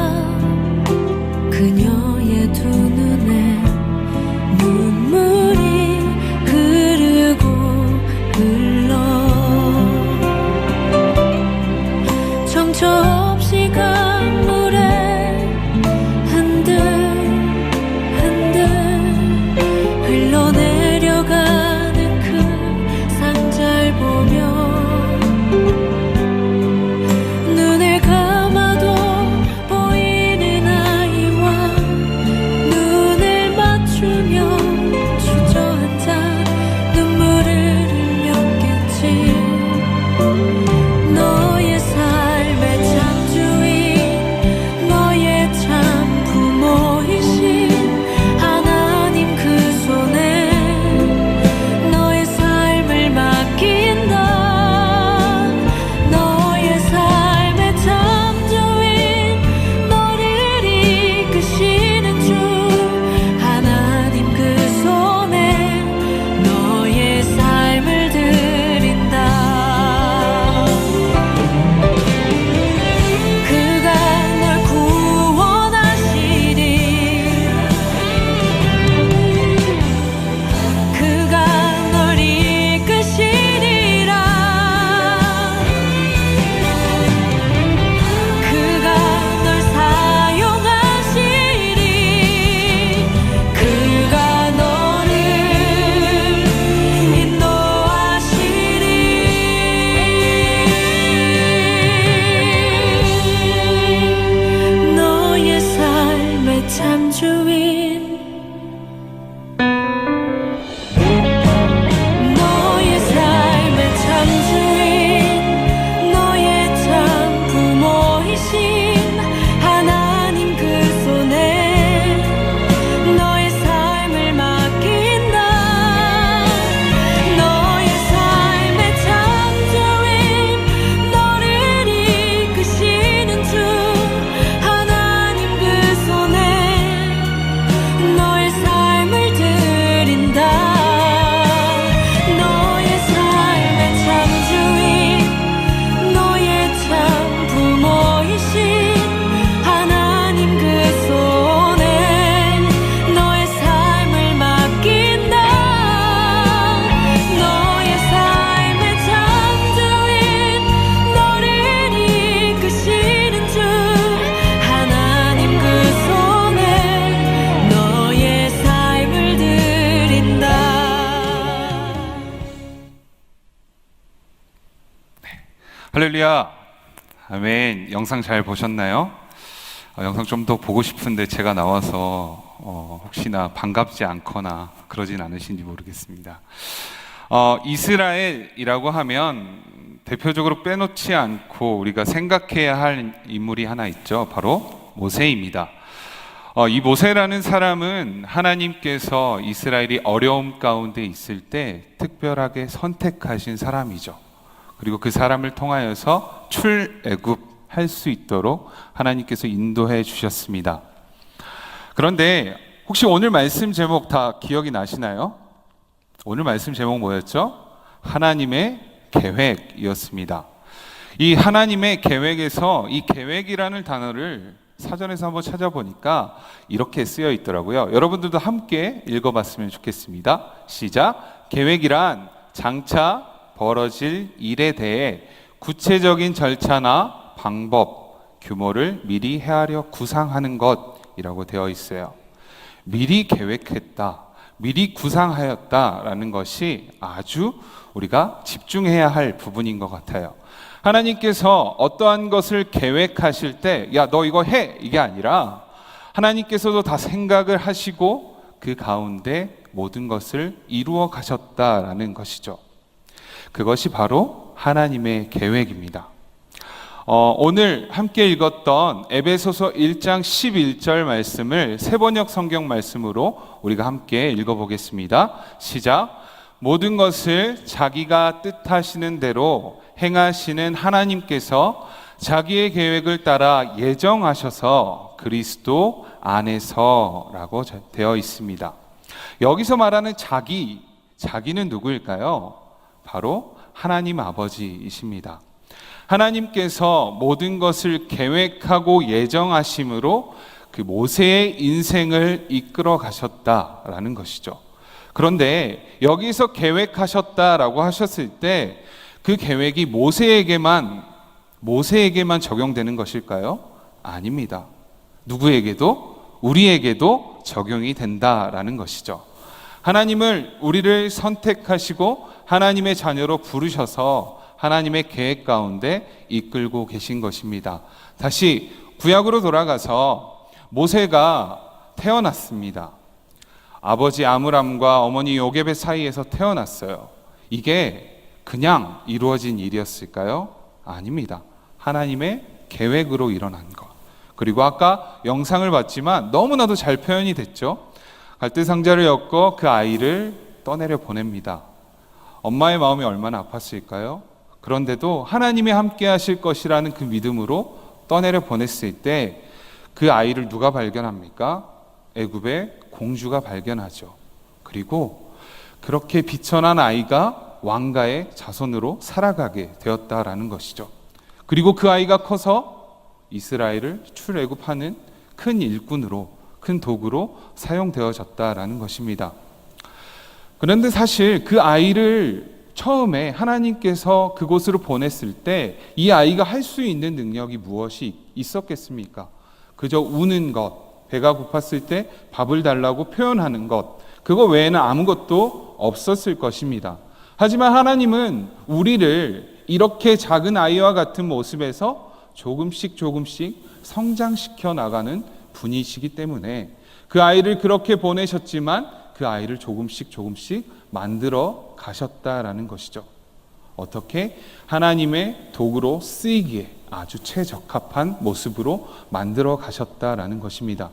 그녀의 두 눈에 눈물이 흐르고 흘러 정처 없이 강물에 한들 흘러내려가는 그 상자를 보며 눈을 감아도 보이는 아이와 눈을 맞추며 주저앉아 눈물을 흘렸겠지. 너의 삶의 창조인 너의 참 부모이신 하나님 그 손에 너의 삶을 맡긴다. 너의 삶의 창조인 너를 이끄시는 주 하나님 그 손에 너의 삶을 드린다. 그가 널 구원하시리. 그가 널 이끄시리라. 그가 널 사용하시리. 그가 너를 인도하시리. 너의 삶의 창조인 너의 삶의 창조인 너의 참 부모이신 하나님 그 손에 너의 삶을 맡긴다. 너의 삶의 창조인 너를 이끄시는 주 하나님 그 손에 너의 삶을 드린다. 너의 삶의 창조인 너의 참 부모이신 하나님 그 손에 너의 삶을 맡긴다. 너의 삶의 창조인 너를 이끄시는 주 하나님 그 손에 너의 삶을 드린다. 할렐루야. 아멘. 영상 잘 보셨나요? 영상 좀 더 보고 싶은데 제가 나와서 혹시나 반갑지 않거나 그러진 않으신지 모르겠습니다. 이스라엘이라고 하면 대표적으로 빼놓지 않고 우리가 생각해야 할 인물이 하나 있죠. 바로 모세입니다. 이 모세라는 사람은 하나님께서 이스라엘이 어려움 가운데 있을 때 특별하게 선택하신 사람이죠. 그리고 그 사람을 통하여서 출애굽할 수 있도록 하나님께서 인도해 주셨습니다. 그런데 혹시 오늘 말씀 제목 다 기억이 나시나요? 오늘 말씀 제목 뭐였죠? 하나님의 계획이었습니다. 이 하나님의 계획에서 이 계획이라는 단어를 사전에서 한번 찾아보니까 이렇게 쓰여 있더라고요. 여러분들도 함께 읽어봤으면 좋겠습니다. 시작. 계획이란 장차 벌어질 일에 대해 구체적인 절차나 방법, 규모를 미리 헤아려 구상하는 것이라고 되어 있어요. 미리 계획했다, 미리 구상하였다라는 것이 아주 우리가 집중해야 할 부분인 것 같아요. 하나님께서 어떠한 것을 계획하실 때, 야, 너 이거 해! 이게 아니라 하나님께서도 다 생각을 하시고 그 가운데 모든 것을 이루어 가셨다라는 것이죠. 그것이 바로 하나님의 계획입니다. 오늘 함께 읽었던 에베소서 1장 11절 말씀을 세번역 성경 말씀으로 우리가 함께 읽어보겠습니다. 시작. 모든 것을 자기가 뜻하시는 대로 행하시는 하나님께서 자기의 계획을 따라 예정하셔서 그리스도 안에서라고 되어 있습니다. 여기서 말하는 자기는 누구일까요? 바로 하나님 아버지이십니다. 하나님께서 모든 것을 계획하고 예정하심으로 그 모세의 인생을 이끌어 가셨다라는 것이죠. 그런데 여기서 계획하셨다라고 하셨을 때 그 계획이 모세에게만 적용되는 것일까요? 아닙니다. 누구에게도, 우리에게도 적용이 된다라는 것이죠. 하나님을, 우리를 선택하시고 하나님의 자녀로 부르셔서 하나님의 계획 가운데 이끌고 계신 것입니다. 다시 구약으로 돌아가서 모세가 태어났습니다. 아버지 아므람과 어머니 요깶의 사이에서 태어났어요. 이게 그냥 이루어진 일이었을까요? 아닙니다. 하나님의 계획으로 일어난 것. 그리고 아까 영상을 봤지만 너무나도 잘 표현이 됐죠. 갈대상자를 엮어 그 아이를 떠내려 보냅니다. 엄마의 마음이 얼마나 아팠을까요? 그런데도 하나님이 함께 하실 것이라는 그 믿음으로 떠내려 보냈을 때 그 아이를 누가 발견합니까? 애굽의 공주가 발견하죠. 그리고 그렇게 비천한 아이가 왕가의 자손으로 살아가게 되었다라는 것이죠. 그리고 그 아이가 커서 이스라엘을 출애굽하는 큰 일꾼으로, 큰 도구로 사용되어졌다라는 것입니다. 그런데 사실 그 아이를 처음에 하나님께서 그곳으로 보냈을 때 이 아이가 할 수 있는 능력이 무엇이 있었겠습니까? 그저 우는 것, 배가 고팠을 때 밥을 달라고 표현하는 것, 그거 외에는 아무것도 없었을 것입니다. 하지만 하나님은 우리를 이렇게 작은 아이와 같은 모습에서 조금씩 성장시켜 나가는 분이시기 때문에 그 아이를 그렇게 보내셨지만 그 아이를 조금씩 만들어 가셨다라는 것이죠. 어떻게? 하나님의 도구로 쓰이기에 아주 최적합한 모습으로 만들어 가셨다라는 것입니다.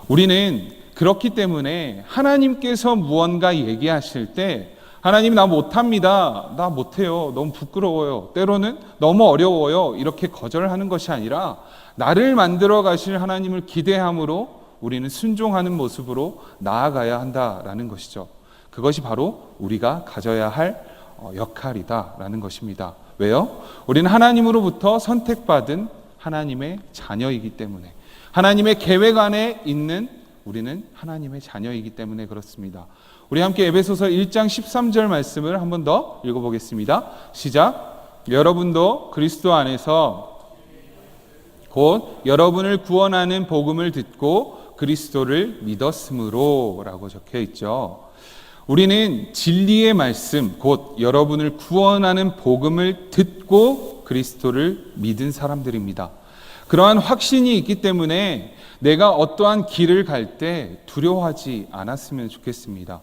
우리는 그렇기 때문에 하나님께서 무언가 얘기하실 때 하나님 나 못합니다. 나 못해요. 너무 부끄러워요. 때로는 너무 어려워요. 이렇게 거절하는 것이 아니라 나를 만들어 가실 하나님을 기대함으로 우리는 순종하는 모습으로 나아가야 한다라는 것이죠. 그것이 바로 우리가 가져야 할 역할이다라는 것입니다. 왜요? 우리는 하나님으로부터 선택받은 하나님의 자녀이기 때문에, 하나님의 계획 안에 있는 우리는 하나님의 자녀이기 때문에 그렇습니다. 우리 함께 에베소서 1장 13절 말씀을 한 번 더 읽어보겠습니다. 시작. 여러분도 그리스도 안에서 곧 여러분을 구원하는 복음을 듣고 그리스도를 믿었으므로 라고 적혀 있죠. 우리는 진리의 말씀, 곧 여러분을 구원하는 복음을 듣고 그리스도를 믿은 사람들입니다. 그러한 확신이 있기 때문에 내가 어떠한 길을 갈 때 두려워하지 않았으면 좋겠습니다.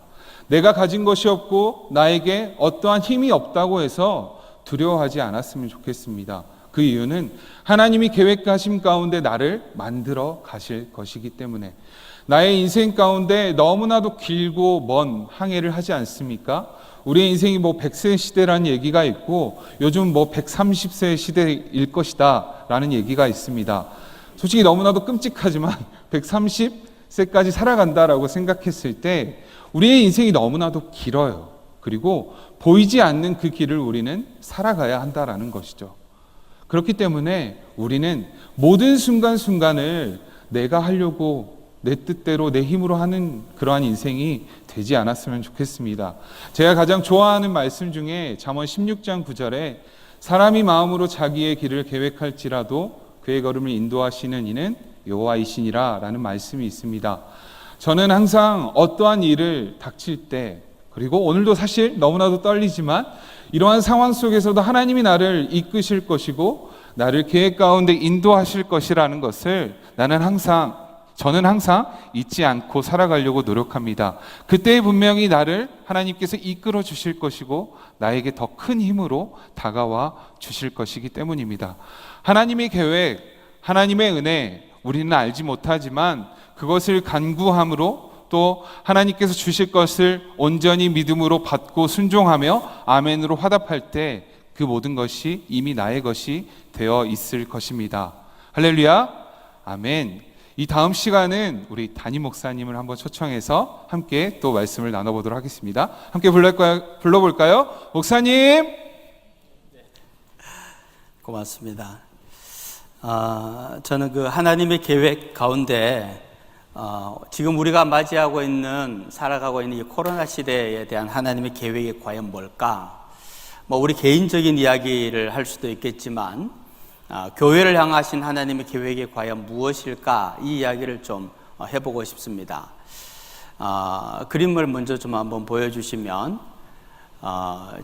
내가 가진 것이 없고 나에게 어떠한 힘이 없다고 해서 두려워하지 않았으면 좋겠습니다. 그 이유는 하나님이 계획하심 가운데 나를 만들어 가실 것이기 때문에, 나의 인생 가운데 너무나도 길고 먼 항해를 하지 않습니까? 우리의 인생이 100세 시대라는 얘기가 있고 요즘 130세 시대일 것이다 라는 얘기가 있습니다. 솔직히 너무나도 끔찍하지만 130세까지 살아간다라고 생각했을 때 우리의 인생이 너무나도 길어요. 그리고 보이지 않는 그 길을 우리는 살아가야 한다라는 것이죠. 그렇기 때문에 우리는 모든 순간순간을 내가 하려고 내 뜻대로 내 힘으로 하는 그러한 인생이 되지 않았으면 좋겠습니다. 제가 가장 좋아하는 말씀 중에 잠언 16장 9절에 사람이 마음으로 자기의 길을 계획할지라도 그의 걸음을 인도하시는 이는 여호와이시니라 라는 말씀이 있습니다. 저는 항상 어떠한 일을 닥칠 때, 그리고 오늘도 사실 너무나도 떨리지만 이러한 상황 속에서도 하나님이 나를 이끄실 것이고 나를 계획 가운데 인도하실 것이라는 것을 저는 항상 잊지 않고 살아가려고 노력합니다. 그때 분명히 나를 하나님께서 이끌어 주실 것이고 나에게 더 큰 힘으로 다가와 주실 것이기 때문입니다. 하나님의 계획, 하나님의 은혜, 우리는 알지 못하지만 그것을 간구함으로 또 하나님께서 주실 것을 온전히 믿음으로 받고 순종하며 아멘으로 화답할 때 그 모든 것이 이미 나의 것이 되어 있을 것입니다. 할렐루야, 아멘. 이 다음 시간은 우리 담임 목사님을 한번 초청해서 함께 또 말씀을 나눠보도록 하겠습니다. 함께 불러볼까요? 목사님. 고맙습니다. 저는 그 하나님의 계획 가운데 지금 우리가 살아가고 있는 이 코로나 시대에 대한 하나님의 계획이 과연 뭘까? 우리 개인적인 이야기를 할 수도 있겠지만 교회를 향하신 하나님의 계획이 과연 무엇일까? 이 이야기를 좀 해보고 싶습니다. 그림을 먼저 좀 한번 보여주시면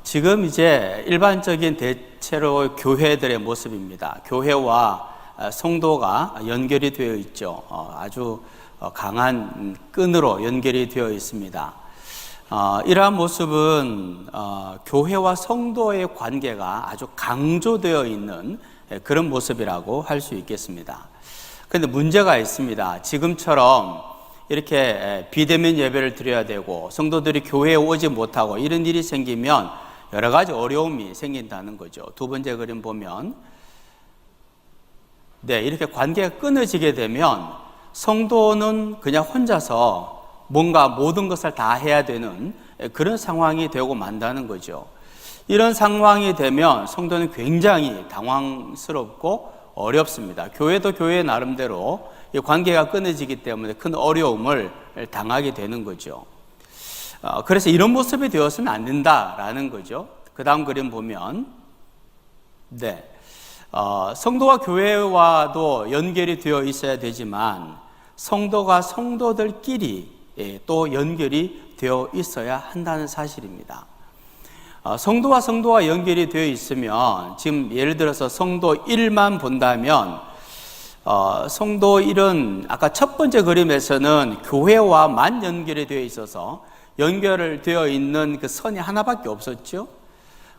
지금 이제 일반적인 대체로 교회들의 모습입니다. 교회와 성도가 연결이 되어 있죠. 아주 강한 끈으로 연결이 되어 있습니다. 이러한 모습은 교회와 성도의 관계가 아주 강조되어 있는 그런 모습이라고 할 수 있겠습니다. 그런데 문제가 있습니다. 지금처럼 이렇게 비대면 예배를 드려야 되고 성도들이 교회에 오지 못하고 이런 일이 생기면 여러 가지 어려움이 생긴다는 거죠. 두 번째 그림 보면 이렇게 관계가 끊어지게 되면 성도는 그냥 혼자서 뭔가 모든 것을 다 해야 되는 그런 상황이 되고 만다는 거죠. 이런 상황이 되면 성도는 굉장히 당황스럽고 어렵습니다. 교회도 교회 나름대로 이 관계가 끊어지기 때문에 큰 어려움을 당하게 되는 거죠. 그래서 이런 모습이 되었으면 안 된다라는 거죠. 그 다음 그림 보면 성도와 교회와도 연결이 되어 있어야 되지만 성도가 성도들끼리 또 연결이 되어 있어야 한다는 사실입니다. 성도와 성도가 연결이 되어 있으면 지금 예를 들어서 성도 1만 본다면 성도 1은 아까 첫 번째 그림에서는 교회와만 연결이 되어 있어서 연결되어 있는 그 선이 하나밖에 없었죠.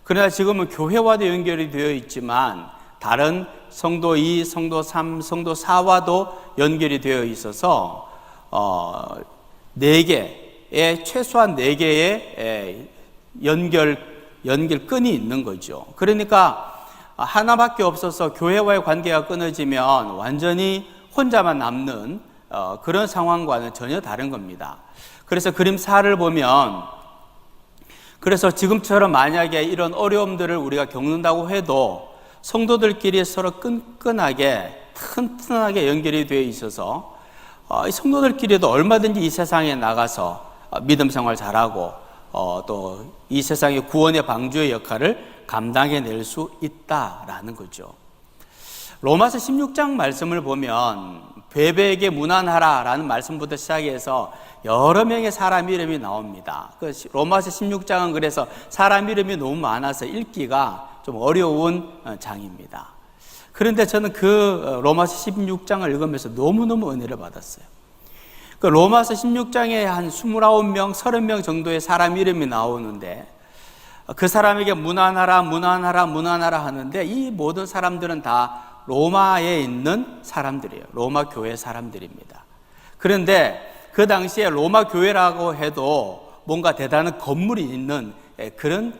그러나 지금은 교회와도 연결이 되어 있지만 다른 성도 2, 성도 3, 성도 4와도 연결이 되어 있어서 4개의 최소한 4개의 연결끈이 있는 거죠. 그러니까 하나밖에 없어서 교회와의 관계가 끊어지면 완전히 혼자만 남는 그런 상황과는 전혀 다른 겁니다. 그래서 그림 4를 보면 그래서 지금처럼 만약에 이런 어려움들을 우리가 겪는다고 해도 성도들끼리 서로 끈끈하게 튼튼하게 연결이 되어 있어서 성도들끼리도 얼마든지 이 세상에 나가서 믿음 생활 잘하고 또 이 세상의 구원의 방주의 역할을 감당해낼 수 있다라는 거죠. 로마서 16장 말씀을 보면 베베에게 문안하라 라는 말씀부터 시작해서 여러 명의 사람 이름이 나옵니다. 로마서 16장은 그래서 사람 이름이 너무 많아서 읽기가 좀 어려운 장입니다. 그런데 저는 그 로마서 16장을 읽으면서 너무너무 은혜를 받았어요. 그 로마서 16장에 한 29명, 30명 정도의 사람 이름이 나오는데 그 사람에게 문안하라 하는데 이 모든 사람들은 다 로마에 있는 사람들이에요. 로마 교회 사람들입니다. 그런데 그 당시에 로마 교회라고 해도 뭔가 대단한 건물이 있는 그런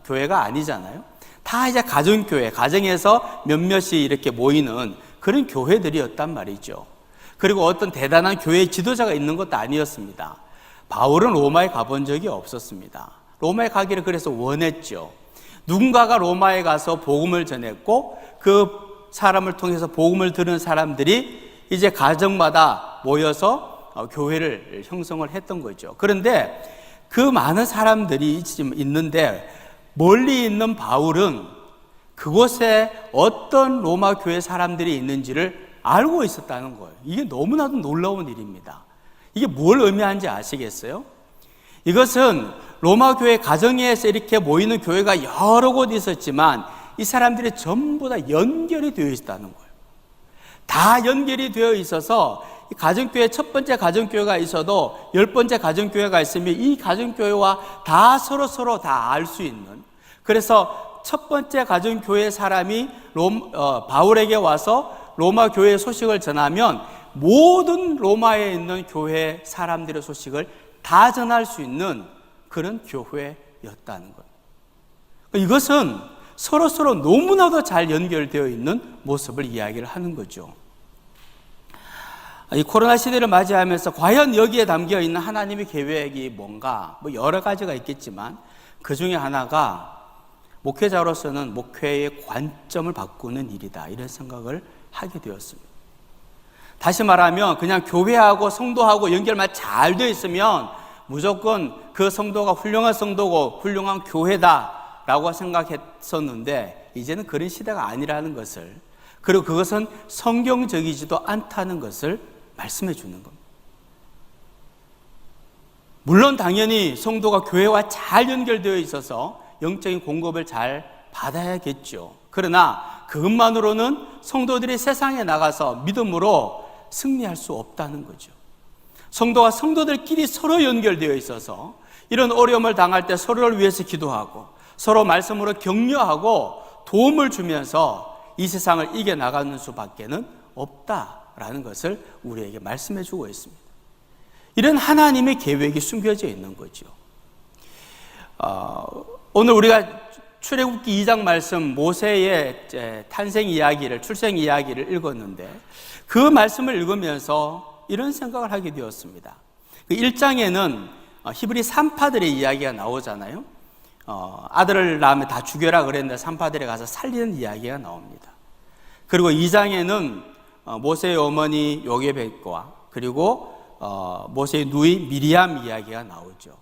교회가 아니잖아요. 다 이제 가정교회, 가정에서 몇몇이 이렇게 모이는 그런 교회들이었단 말이죠. 그리고 어떤 대단한 교회 지도자가 있는 것도 아니었습니다. 바울은 로마에 가본 적이 없었습니다. 로마에 가기를 그래서 원했죠. 누군가가 로마에 가서 복음을 전했고 그 사람을 통해서 복음을 들은 사람들이 이제 가정마다 모여서 교회를 형성을 했던 거죠. 그런데 그 많은 사람들이 지금 있는데 멀리 있는 바울은 그곳에 어떤 로마 교회 사람들이 있는지를 알고 있었다는 거예요. 이게 너무나도 놀라운 일입니다. 이게 뭘 의미하는지 아시겠어요? 이것은 로마 교회 가정에서 이렇게 모이는 교회가 여러 곳 있었지만 이 사람들이 전부 다 연결이 되어 있다는 거예요. 다 연결이 되어 있어서 가정교회 첫 번째 가정교회가 있어도 10번째 가정교회가 있으면 이 가정교회와 다 서로 다 알 수 있는, 그래서 첫 번째 가정교회 사람이 바울에게 와서 로마 교회의 소식을 전하면 모든 로마에 있는 교회 사람들의 소식을 다 전할 수 있는 그런 교회였다는 것. 이것은 서로 너무나도 잘 연결되어 있는 모습을 이야기를 하는 거죠. 이 코로나 시대를 맞이하면서 과연 여기에 담겨 있는 하나님의 계획이 뭔가, 여러 가지가 있겠지만 그 중에 하나가 목회자로서는 목회의 관점을 바꾸는 일이다, 이런 생각을 하게 되었습니다. 다시 말하면 그냥 교회하고 성도하고 연결만 잘 되어 있으면 무조건 그 성도가 훌륭한 성도고 훌륭한 교회다라고 생각했었는데 이제는 그런 시대가 아니라는 것을, 그리고 그것은 성경적이지도 않다는 것을 말씀해 주는 겁니다. 물론 당연히 성도가 교회와 잘 연결되어 있어서 영적인 공급을 잘 받아야겠죠. 그러나 그것만으로는 성도들이 세상에 나가서 믿음으로 승리할 수 없다는 거죠. 성도와 성도들끼리 서로 연결되어 있어서 이런 어려움을 당할 때 서로를 위해서 기도하고 서로 말씀으로 격려하고 도움을 주면서 이 세상을 이겨나가는 수밖에는 없다라는 것을 우리에게 말씀해 주고 있습니다. 이런 하나님의 계획이 숨겨져 있는 거죠. 오늘 우리가 출애굽기 2장 말씀, 모세의 탄생 이야기를, 출생 이야기를 읽었는데 그 말씀을 읽으면서 이런 생각을 하게 되었습니다. 그 1장에는 히브리 산파들의 이야기가 나오잖아요. 아들을 낳으면 다 죽여라 그랬는데 산파들이 가서 살리는 이야기가 나옵니다. 그리고 2장에는 모세의 어머니 요게벳과 그리고 모세의 누이 미리암 이야기가 나오죠.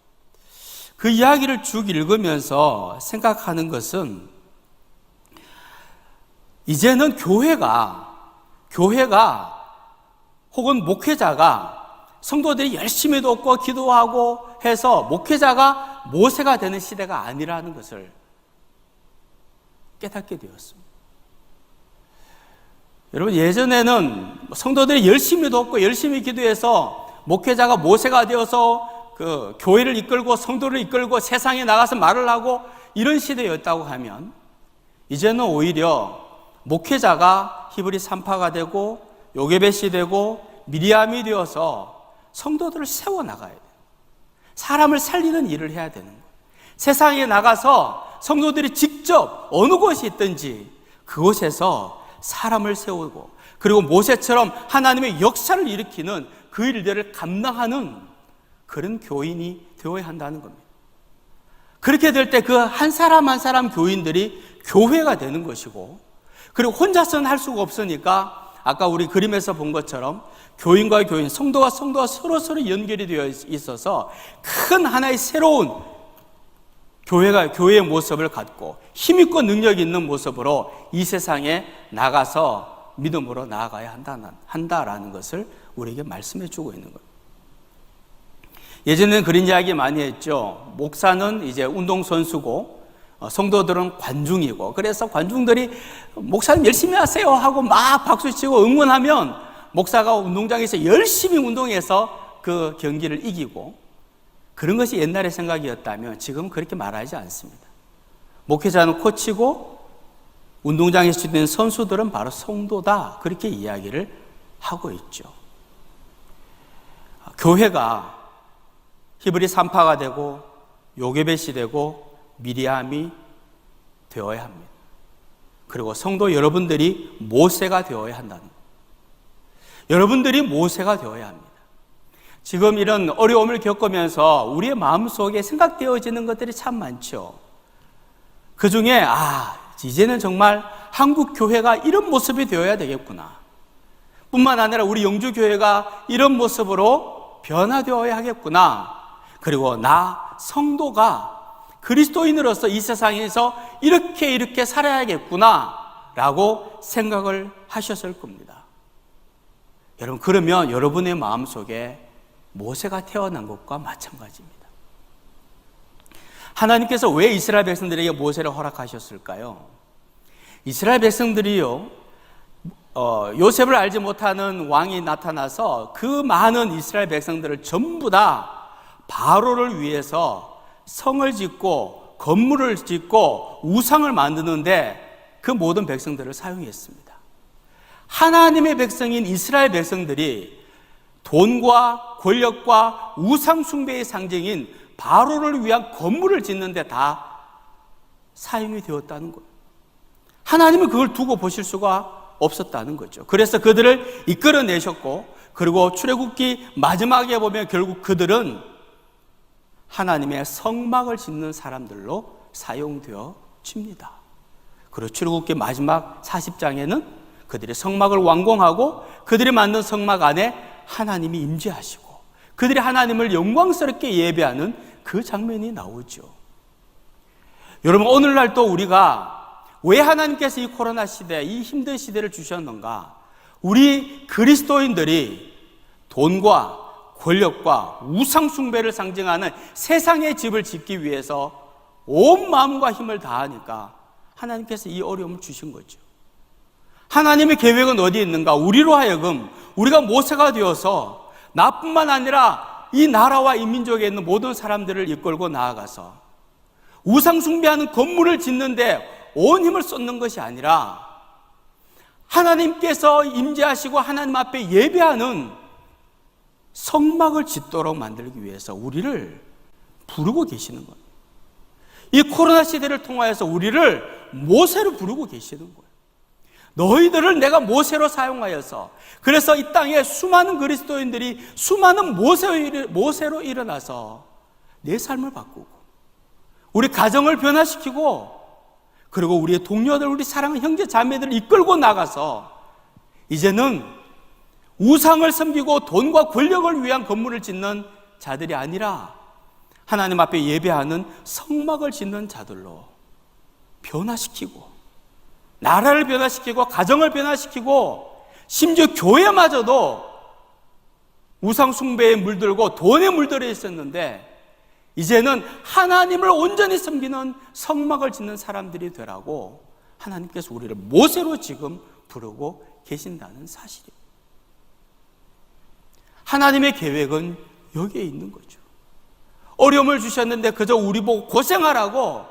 그 이야기를 쭉 읽으면서 생각하는 것은 이제는 교회가 혹은 목회자가 성도들이 열심히 돕고 기도하고 해서 목회자가 모세가 되는 시대가 아니라는 것을 깨닫게 되었습니다. 여러분, 예전에는 성도들이 열심히 돕고 열심히 기도해서 목회자가 모세가 되어서 그 교회를 이끌고 성도를 이끌고 세상에 나가서 말을 하고 이런 시대였다고 하면 이제는 오히려 목회자가 히브리 산파가 되고 요게벳이 되고 미리암이 되어서 성도들을 세워나가야 돼요. 사람을 살리는 일을 해야 되는 거예요. 세상에 나가서 성도들이 직접 어느 곳이 있든지 그곳에서 사람을 세우고 그리고 모세처럼 하나님의 역사를 일으키는 그 일들을 감당하는 그런 교인이 되어야 한다는 겁니다. 그렇게 될 때 그 한 사람 한 사람 교인들이 교회가 되는 것이고, 그리고 혼자서는 할 수가 없으니까 아까 우리 그림에서 본 것처럼 교인과 교인, 성도와 성도가 서로 연결이 되어 있어서 큰 하나의 새로운 교회의 모습을 갖고 힘있고 능력 있는 모습으로 이 세상에 나가서 믿음으로 나아가야 한다라는 것을 우리에게 말씀해 주고 있는 거예요. 예전에는 그런 이야기 많이 했죠. 목사는 이제 운동선수고 성도들은 관중이고, 그래서 관중들이 목사님 열심히 하세요 하고 막 박수치고 응원하면 목사가 운동장에서 열심히 운동해서 그 경기를 이기고, 그런 것이 옛날의 생각이었다면 지금은 그렇게 말하지 않습니다. 목회자는 코치고 운동장에서 뛰는 선수들은 바로 성도다, 그렇게 이야기를 하고 있죠. 교회가 히브리 산파가 되고 요게벳이 되고 미리암이 되어야 합니다. 그리고 성도 여러분들이 모세가 되어야 한다는 거예요. 여러분들이 모세가 되어야 합니다. 지금 이런 어려움을 겪으면서 우리의 마음속에 생각되어지는 것들이 참 많죠. 그 중에 이제는 정말 한국 교회가 이런 모습이 되어야 되겠구나, 뿐만 아니라 우리 영주 교회가 이런 모습으로 변화되어야 하겠구나, 그리고 나 성도가 그리스도인으로서 이 세상에서 이렇게 살아야겠구나 라고 생각을 하셨을 겁니다. 여러분, 그러면 여러분의 마음속에 모세가 태어난 것과 마찬가지입니다. 하나님께서 왜 이스라엘 백성들에게 모세를 허락하셨을까요? 이스라엘 백성들이요, 요셉을 알지 못하는 왕이 나타나서 그 많은 이스라엘 백성들을 전부 다 바로를 위해서 성을 짓고 건물을 짓고 우상을 만드는데 그 모든 백성들을 사용했습니다. 하나님의 백성인 이스라엘 백성들이 돈과 권력과 우상 숭배의 상징인 바로를 위한 건물을 짓는데 다 사용이 되었다는 거예요. 하나님은 그걸 두고 보실 수가 없었다는 거죠. 그래서 그들을 이끌어내셨고, 그리고 출애굽기 마지막에 보면 결국 그들은 하나님의 성막을 짓는 사람들로 사용되어집니다. 그리고 출애굽기 마지막 40장에는 그들이 성막을 완공하고 그들이 만든 성막 안에 하나님이 임재하시고 그들이 하나님을 영광스럽게 예배하는 그 장면이 나오죠. 여러분, 오늘날 또 우리가 왜 하나님께서 이 코로나 시대, 이 힘든 시대를 주셨는가? 우리 그리스도인들이 돈과 권력과 우상 숭배를 상징하는 세상의 집을 짓기 위해서 온 마음과 힘을 다하니까 하나님께서 이 어려움을 주신 거죠. 하나님의 계획은 어디에 있는가? 우리로 하여금 우리가 모세가 되어서 나뿐만 아니라 이 나라와 이 민족에 있는 모든 사람들을 이끌고 나아가서 우상 숭배하는 건물을 짓는데 온 힘을 쏟는 것이 아니라 하나님께서 임재하시고 하나님 앞에 예배하는 성막을 짓도록 만들기 위해서 우리를 부르고 계시는 거예요. 이 코로나 시대를 통하여서 우리를 모세로 부르고 계시는 거예요. 너희들을 내가 모세로 사용하여서, 그래서 이 땅에 수많은 그리스도인들이 수많은 모세로 일어나서 내 삶을 바꾸고 우리 가정을 변화시키고, 그리고 우리의 동료들, 우리 사랑하는 형제 자매들을 이끌고 나가서 이제는 우상을 섬기고 돈과 권력을 위한 건물을 짓는 자들이 아니라 하나님 앞에 예배하는 성막을 짓는 자들로 변화시키고, 나라를 변화시키고 가정을 변화시키고, 심지어 교회마저도 우상 숭배에 물들고 돈에 물들어 있었는데 이제는 하나님을 온전히 섬기는 성막을 짓는 사람들이 되라고 하나님께서 우리를 모세로 지금 부르고 계신다는 사실이에요. 하나님의 계획은 여기에 있는 거죠. 어려움을 주셨는데 그저 우리 보고 고생하라고,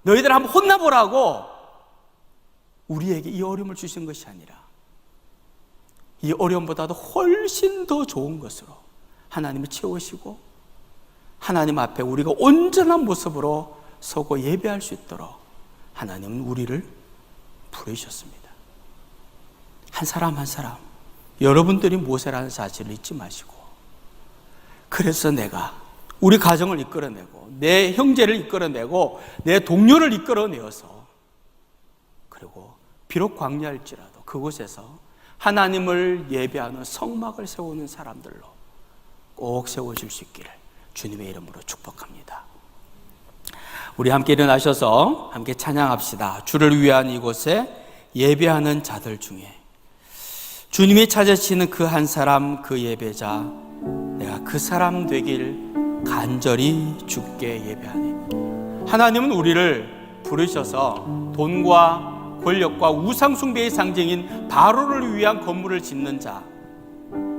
너희들 한번 혼나보라고 우리에게 이 어려움을 주신 것이 아니라 이 어려움보다도 훨씬 더 좋은 것으로 하나님을 채우시고 하나님 앞에 우리가 온전한 모습으로 서고 예배할 수 있도록 하나님은 우리를 부르셨습니다. 한 사람 한 사람, 여러분들이 모세라는 사실을 잊지 마시고, 그래서 내가 우리 가정을 이끌어내고 내 형제를 이끌어내고 내 동료를 이끌어내어서, 그리고 비록 광야일지라도 그곳에서 하나님을 예배하는 성막을 세우는 사람들로 꼭 세워질 수 있기를 주님의 이름으로 축복합니다. 우리 함께 일어나셔서 함께 찬양합시다. 주를 위한 이곳에 예배하는 자들 중에 주님이 찾으시는 그 한 사람, 그 예배자, 내가 그 사람 되길 간절히 주께 예배하네. 하나님은 우리를 부르셔서 돈과 권력과 우상숭배의 상징인 바로를 위한 건물을 짓는 자,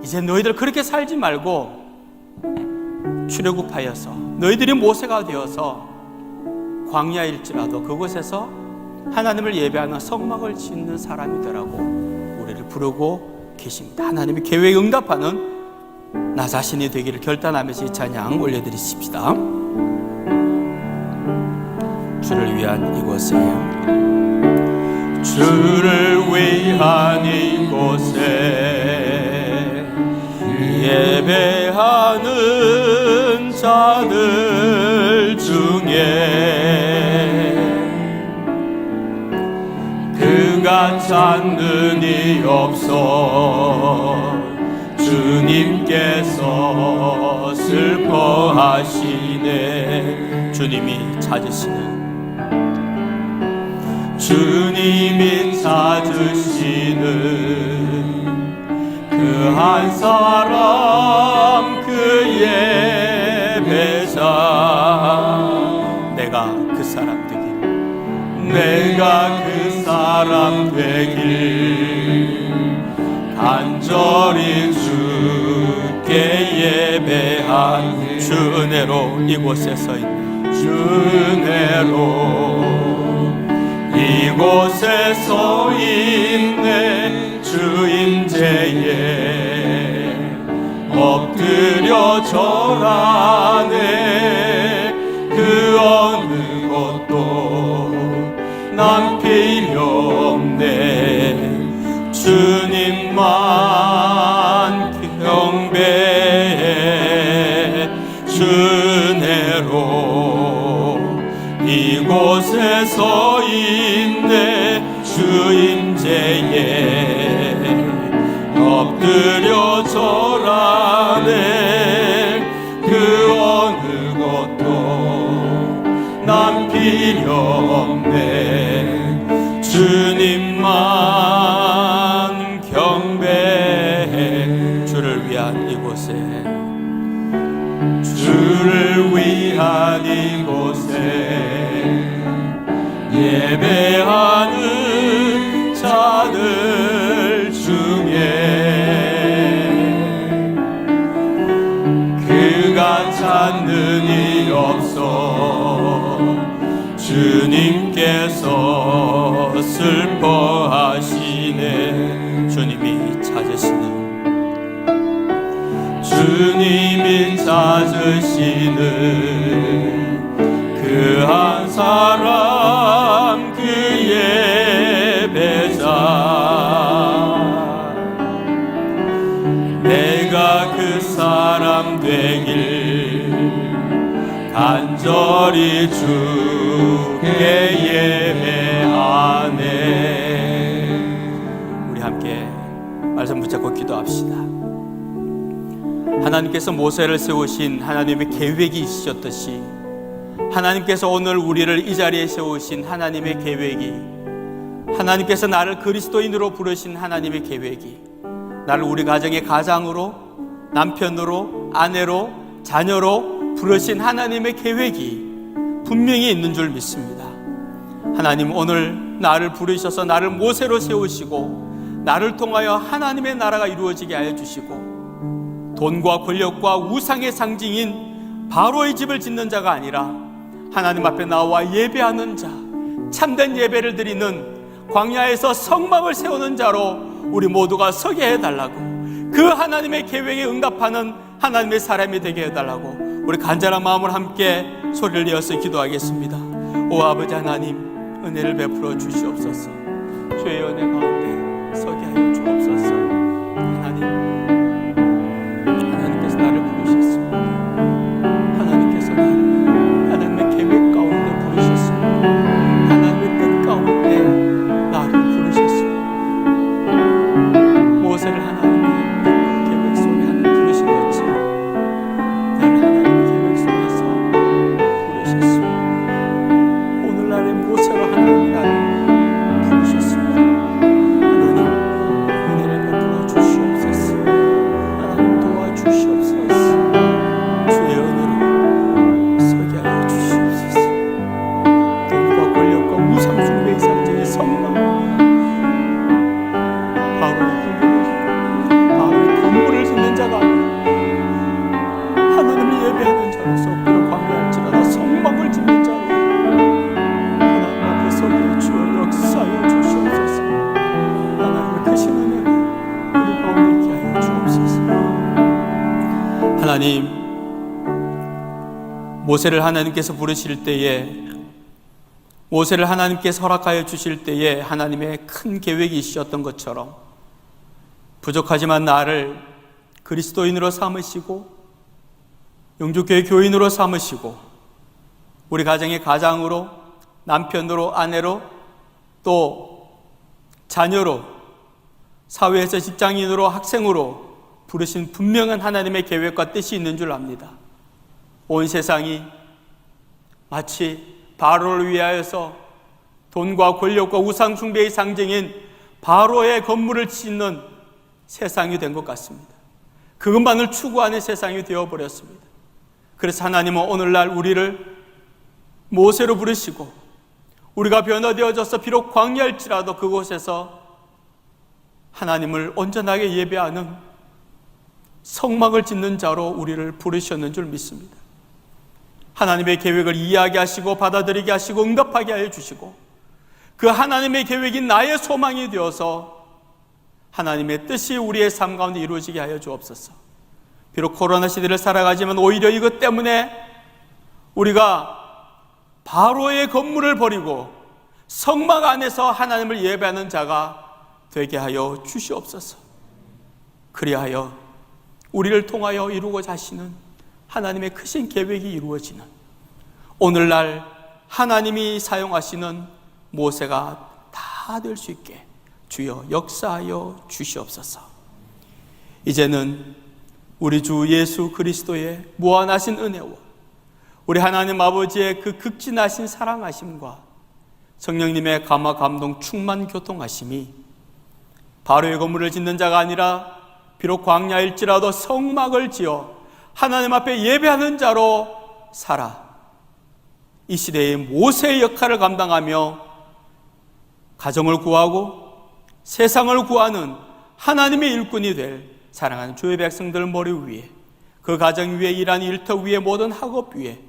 이제 너희들 그렇게 살지 말고 출애굽하여서 너희들이 모세가 되어서 광야일지라도 그곳에서 하나님을 예배하는 성막을 짓는 사람이 되라고 우리를 부르고 계십니다. 하나님의 계획에 응답하는 나 자신이 되기를 결단하면서 이 찬양 올려드리십시다. 주를 위한 이곳에, 주를 위한 이곳에 예배하는 자들 중에 그가 찾는 이 없어 주님께서 슬퍼하시네. 주님이 찾으시는 그 한 사람 그 예배자. 내가 그 사람 되길 간절히 주께 예배한 주 은혜로 이곳에 서 있네. 주 은혜로 이곳에 서 있네. 주 임재에 엎드려 절하네. 그 어느 것도 난 필요 없네. 주님만 경배해. 주 은혜로 이곳에 서 있네. 주 임재에 엎드려 절하네. 그 어느 것도 난 필요 없네. 주님만 경배해. 주를 위한 이곳에, 주를 위한 이곳에 예배하는 자들 중에 그가 찾는 일 없어 주님께서 슬퍼하시네. 주님이 찾으시는 그 한 사람 그 예배자. 내가 그 사람 되길 간절히 주께 예배하네. 우리 함께 말씀 붙잡고 기도합시다. 하나님께서 모세를 세우신 하나님의 계획이 있으셨듯이 하나님께서 오늘 우리를 이 자리에 세우신 하나님의 계획이, 하나님께서 나를 그리스도인으로 부르신 하나님의 계획이, 나를 우리 가정의 가장으로, 남편으로, 아내로, 자녀로 부르신 하나님의 계획이 분명히 있는 줄 믿습니다. 하나님, 오늘 나를 부르셔서 나를 모세로 세우시고 나를 통하여 하나님의 나라가 이루어지게 하여 주시고, 돈과 권력과 우상의 상징인 바로의 집을 짓는 자가 아니라 하나님 앞에 나와 예배하는 자, 참된 예배를 드리는, 광야에서 성막을 세우는 자로 우리 모두가 서게 해달라고, 그 하나님의 계획에 응답하는 하나님의 사람이 되게 해달라고 우리 간절한 마음을 함께 소리를 내어서 기도하겠습니다. 오 아버지 하나님, 은혜를 베풀어 주시옵소서. 주의 은혜 가운데 서게 하여 주옵소서. 하나님께서 나를 부르셨습니다. 하나님께서 나를 하나님의 계획 가운데 부르셨습니다. 하나님의 뜻 가운데 나를 부르셨습니다. 모세를 하나님의 계획 속에 하나님 부르신 것이 나를 하나님의 계획 속에서 부르셨습니다. 오늘날의 모세로 하나님 나를 부르셨습니다. 하나님, 은혜를 베풀어 주시옵소서. 하나님 도와주시옵소서. 주의 은혜로 서게 하여 주시옵소서. 돈과 권력과 우상 숭배의 상징의 성막, 바로의 건물을 짓는 자가 아니라 하나님을 예배하는 자로서 엎드려 광야할지라도 성막을 짓는 자로 하나님 앞에 서게 주여 역사하여 주시옵소서. 하나님의 크신 은혜가 우리 가운데 있게 하여 주옵소서. 하나님, 모세를 하나님께서 부르실 때에, 모세를 하나님께서 허락하여 주실 때에 하나님의 큰 계획이 있으셨던 것처럼 부족하지만 나를 그리스도인으로 삼으시고 영주교회 교인으로 삼으시고 우리 가정의 가장으로, 남편으로, 아내로, 또 자녀로, 사회에서 직장인으로, 학생으로 부르신 분명한 하나님의 계획과 뜻이 있는 줄 압니다. 온 세상이 마치 바로를 위하여서 돈과 권력과 우상 숭배의 상징인 바로의 건물을 짓는 세상이 된 것 같습니다. 그것만을 추구하는 세상이 되어버렸습니다. 그래서 하나님은 오늘날 우리를 모세로 부르시고 우리가 변화되어져서 비록 광야일지라도 그곳에서 하나님을 온전하게 예배하는 성막을 짓는 자로 우리를 부르셨는 줄 믿습니다. 하나님의 계획을 이해하게 하시고 받아들이게 하시고 응답하게 하여 주시고 그 하나님의 계획이 나의 소망이 되어서 하나님의 뜻이 우리의 삶 가운데 이루어지게 하여 주옵소서. 비록 코로나 시대를 살아가지만 오히려 이것 때문에 우리가 바로의 건물을 버리고 성막 안에서 하나님을 예배하는 자가 되게 하여 주시옵소서. 그리하여 우리를 통하여 이루고자 하시는 하나님의 크신 계획이 이루어지는 오늘날 하나님이 사용하시는 모세가 다 될 수 있게 주여 역사하여 주시옵소서. 이제는 우리 주 예수 그리스도의 무한하신 은혜와 우리 하나님 아버지의 그 극진하신 사랑하심과 성령님의 감화 감동 충만 교통하심이 바로의 건물을 짓는 자가 아니라 비록 광야일지라도 성막을 지어 하나님 앞에 예배하는 자로 살아 이 시대의 모세의 역할을 감당하며 가정을 구하고 세상을 구하는 하나님의 일꾼이 될 사랑하는 주의 백성들 머리 위에, 그 가정 위에, 일하는 일터 위에, 모든 학업 위에,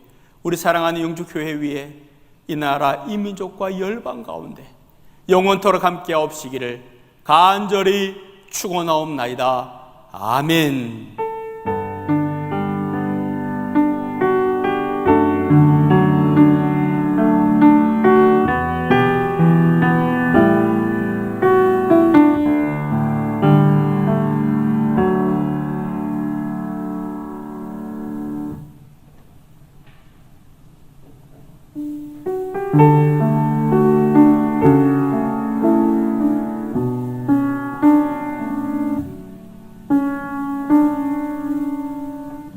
우리 사랑하는 영주교회 위에, 이 나라 이 민족과 열방 가운데 영원토록 함께 하옵시기를 간절히 축원하옵나이다. 아멘.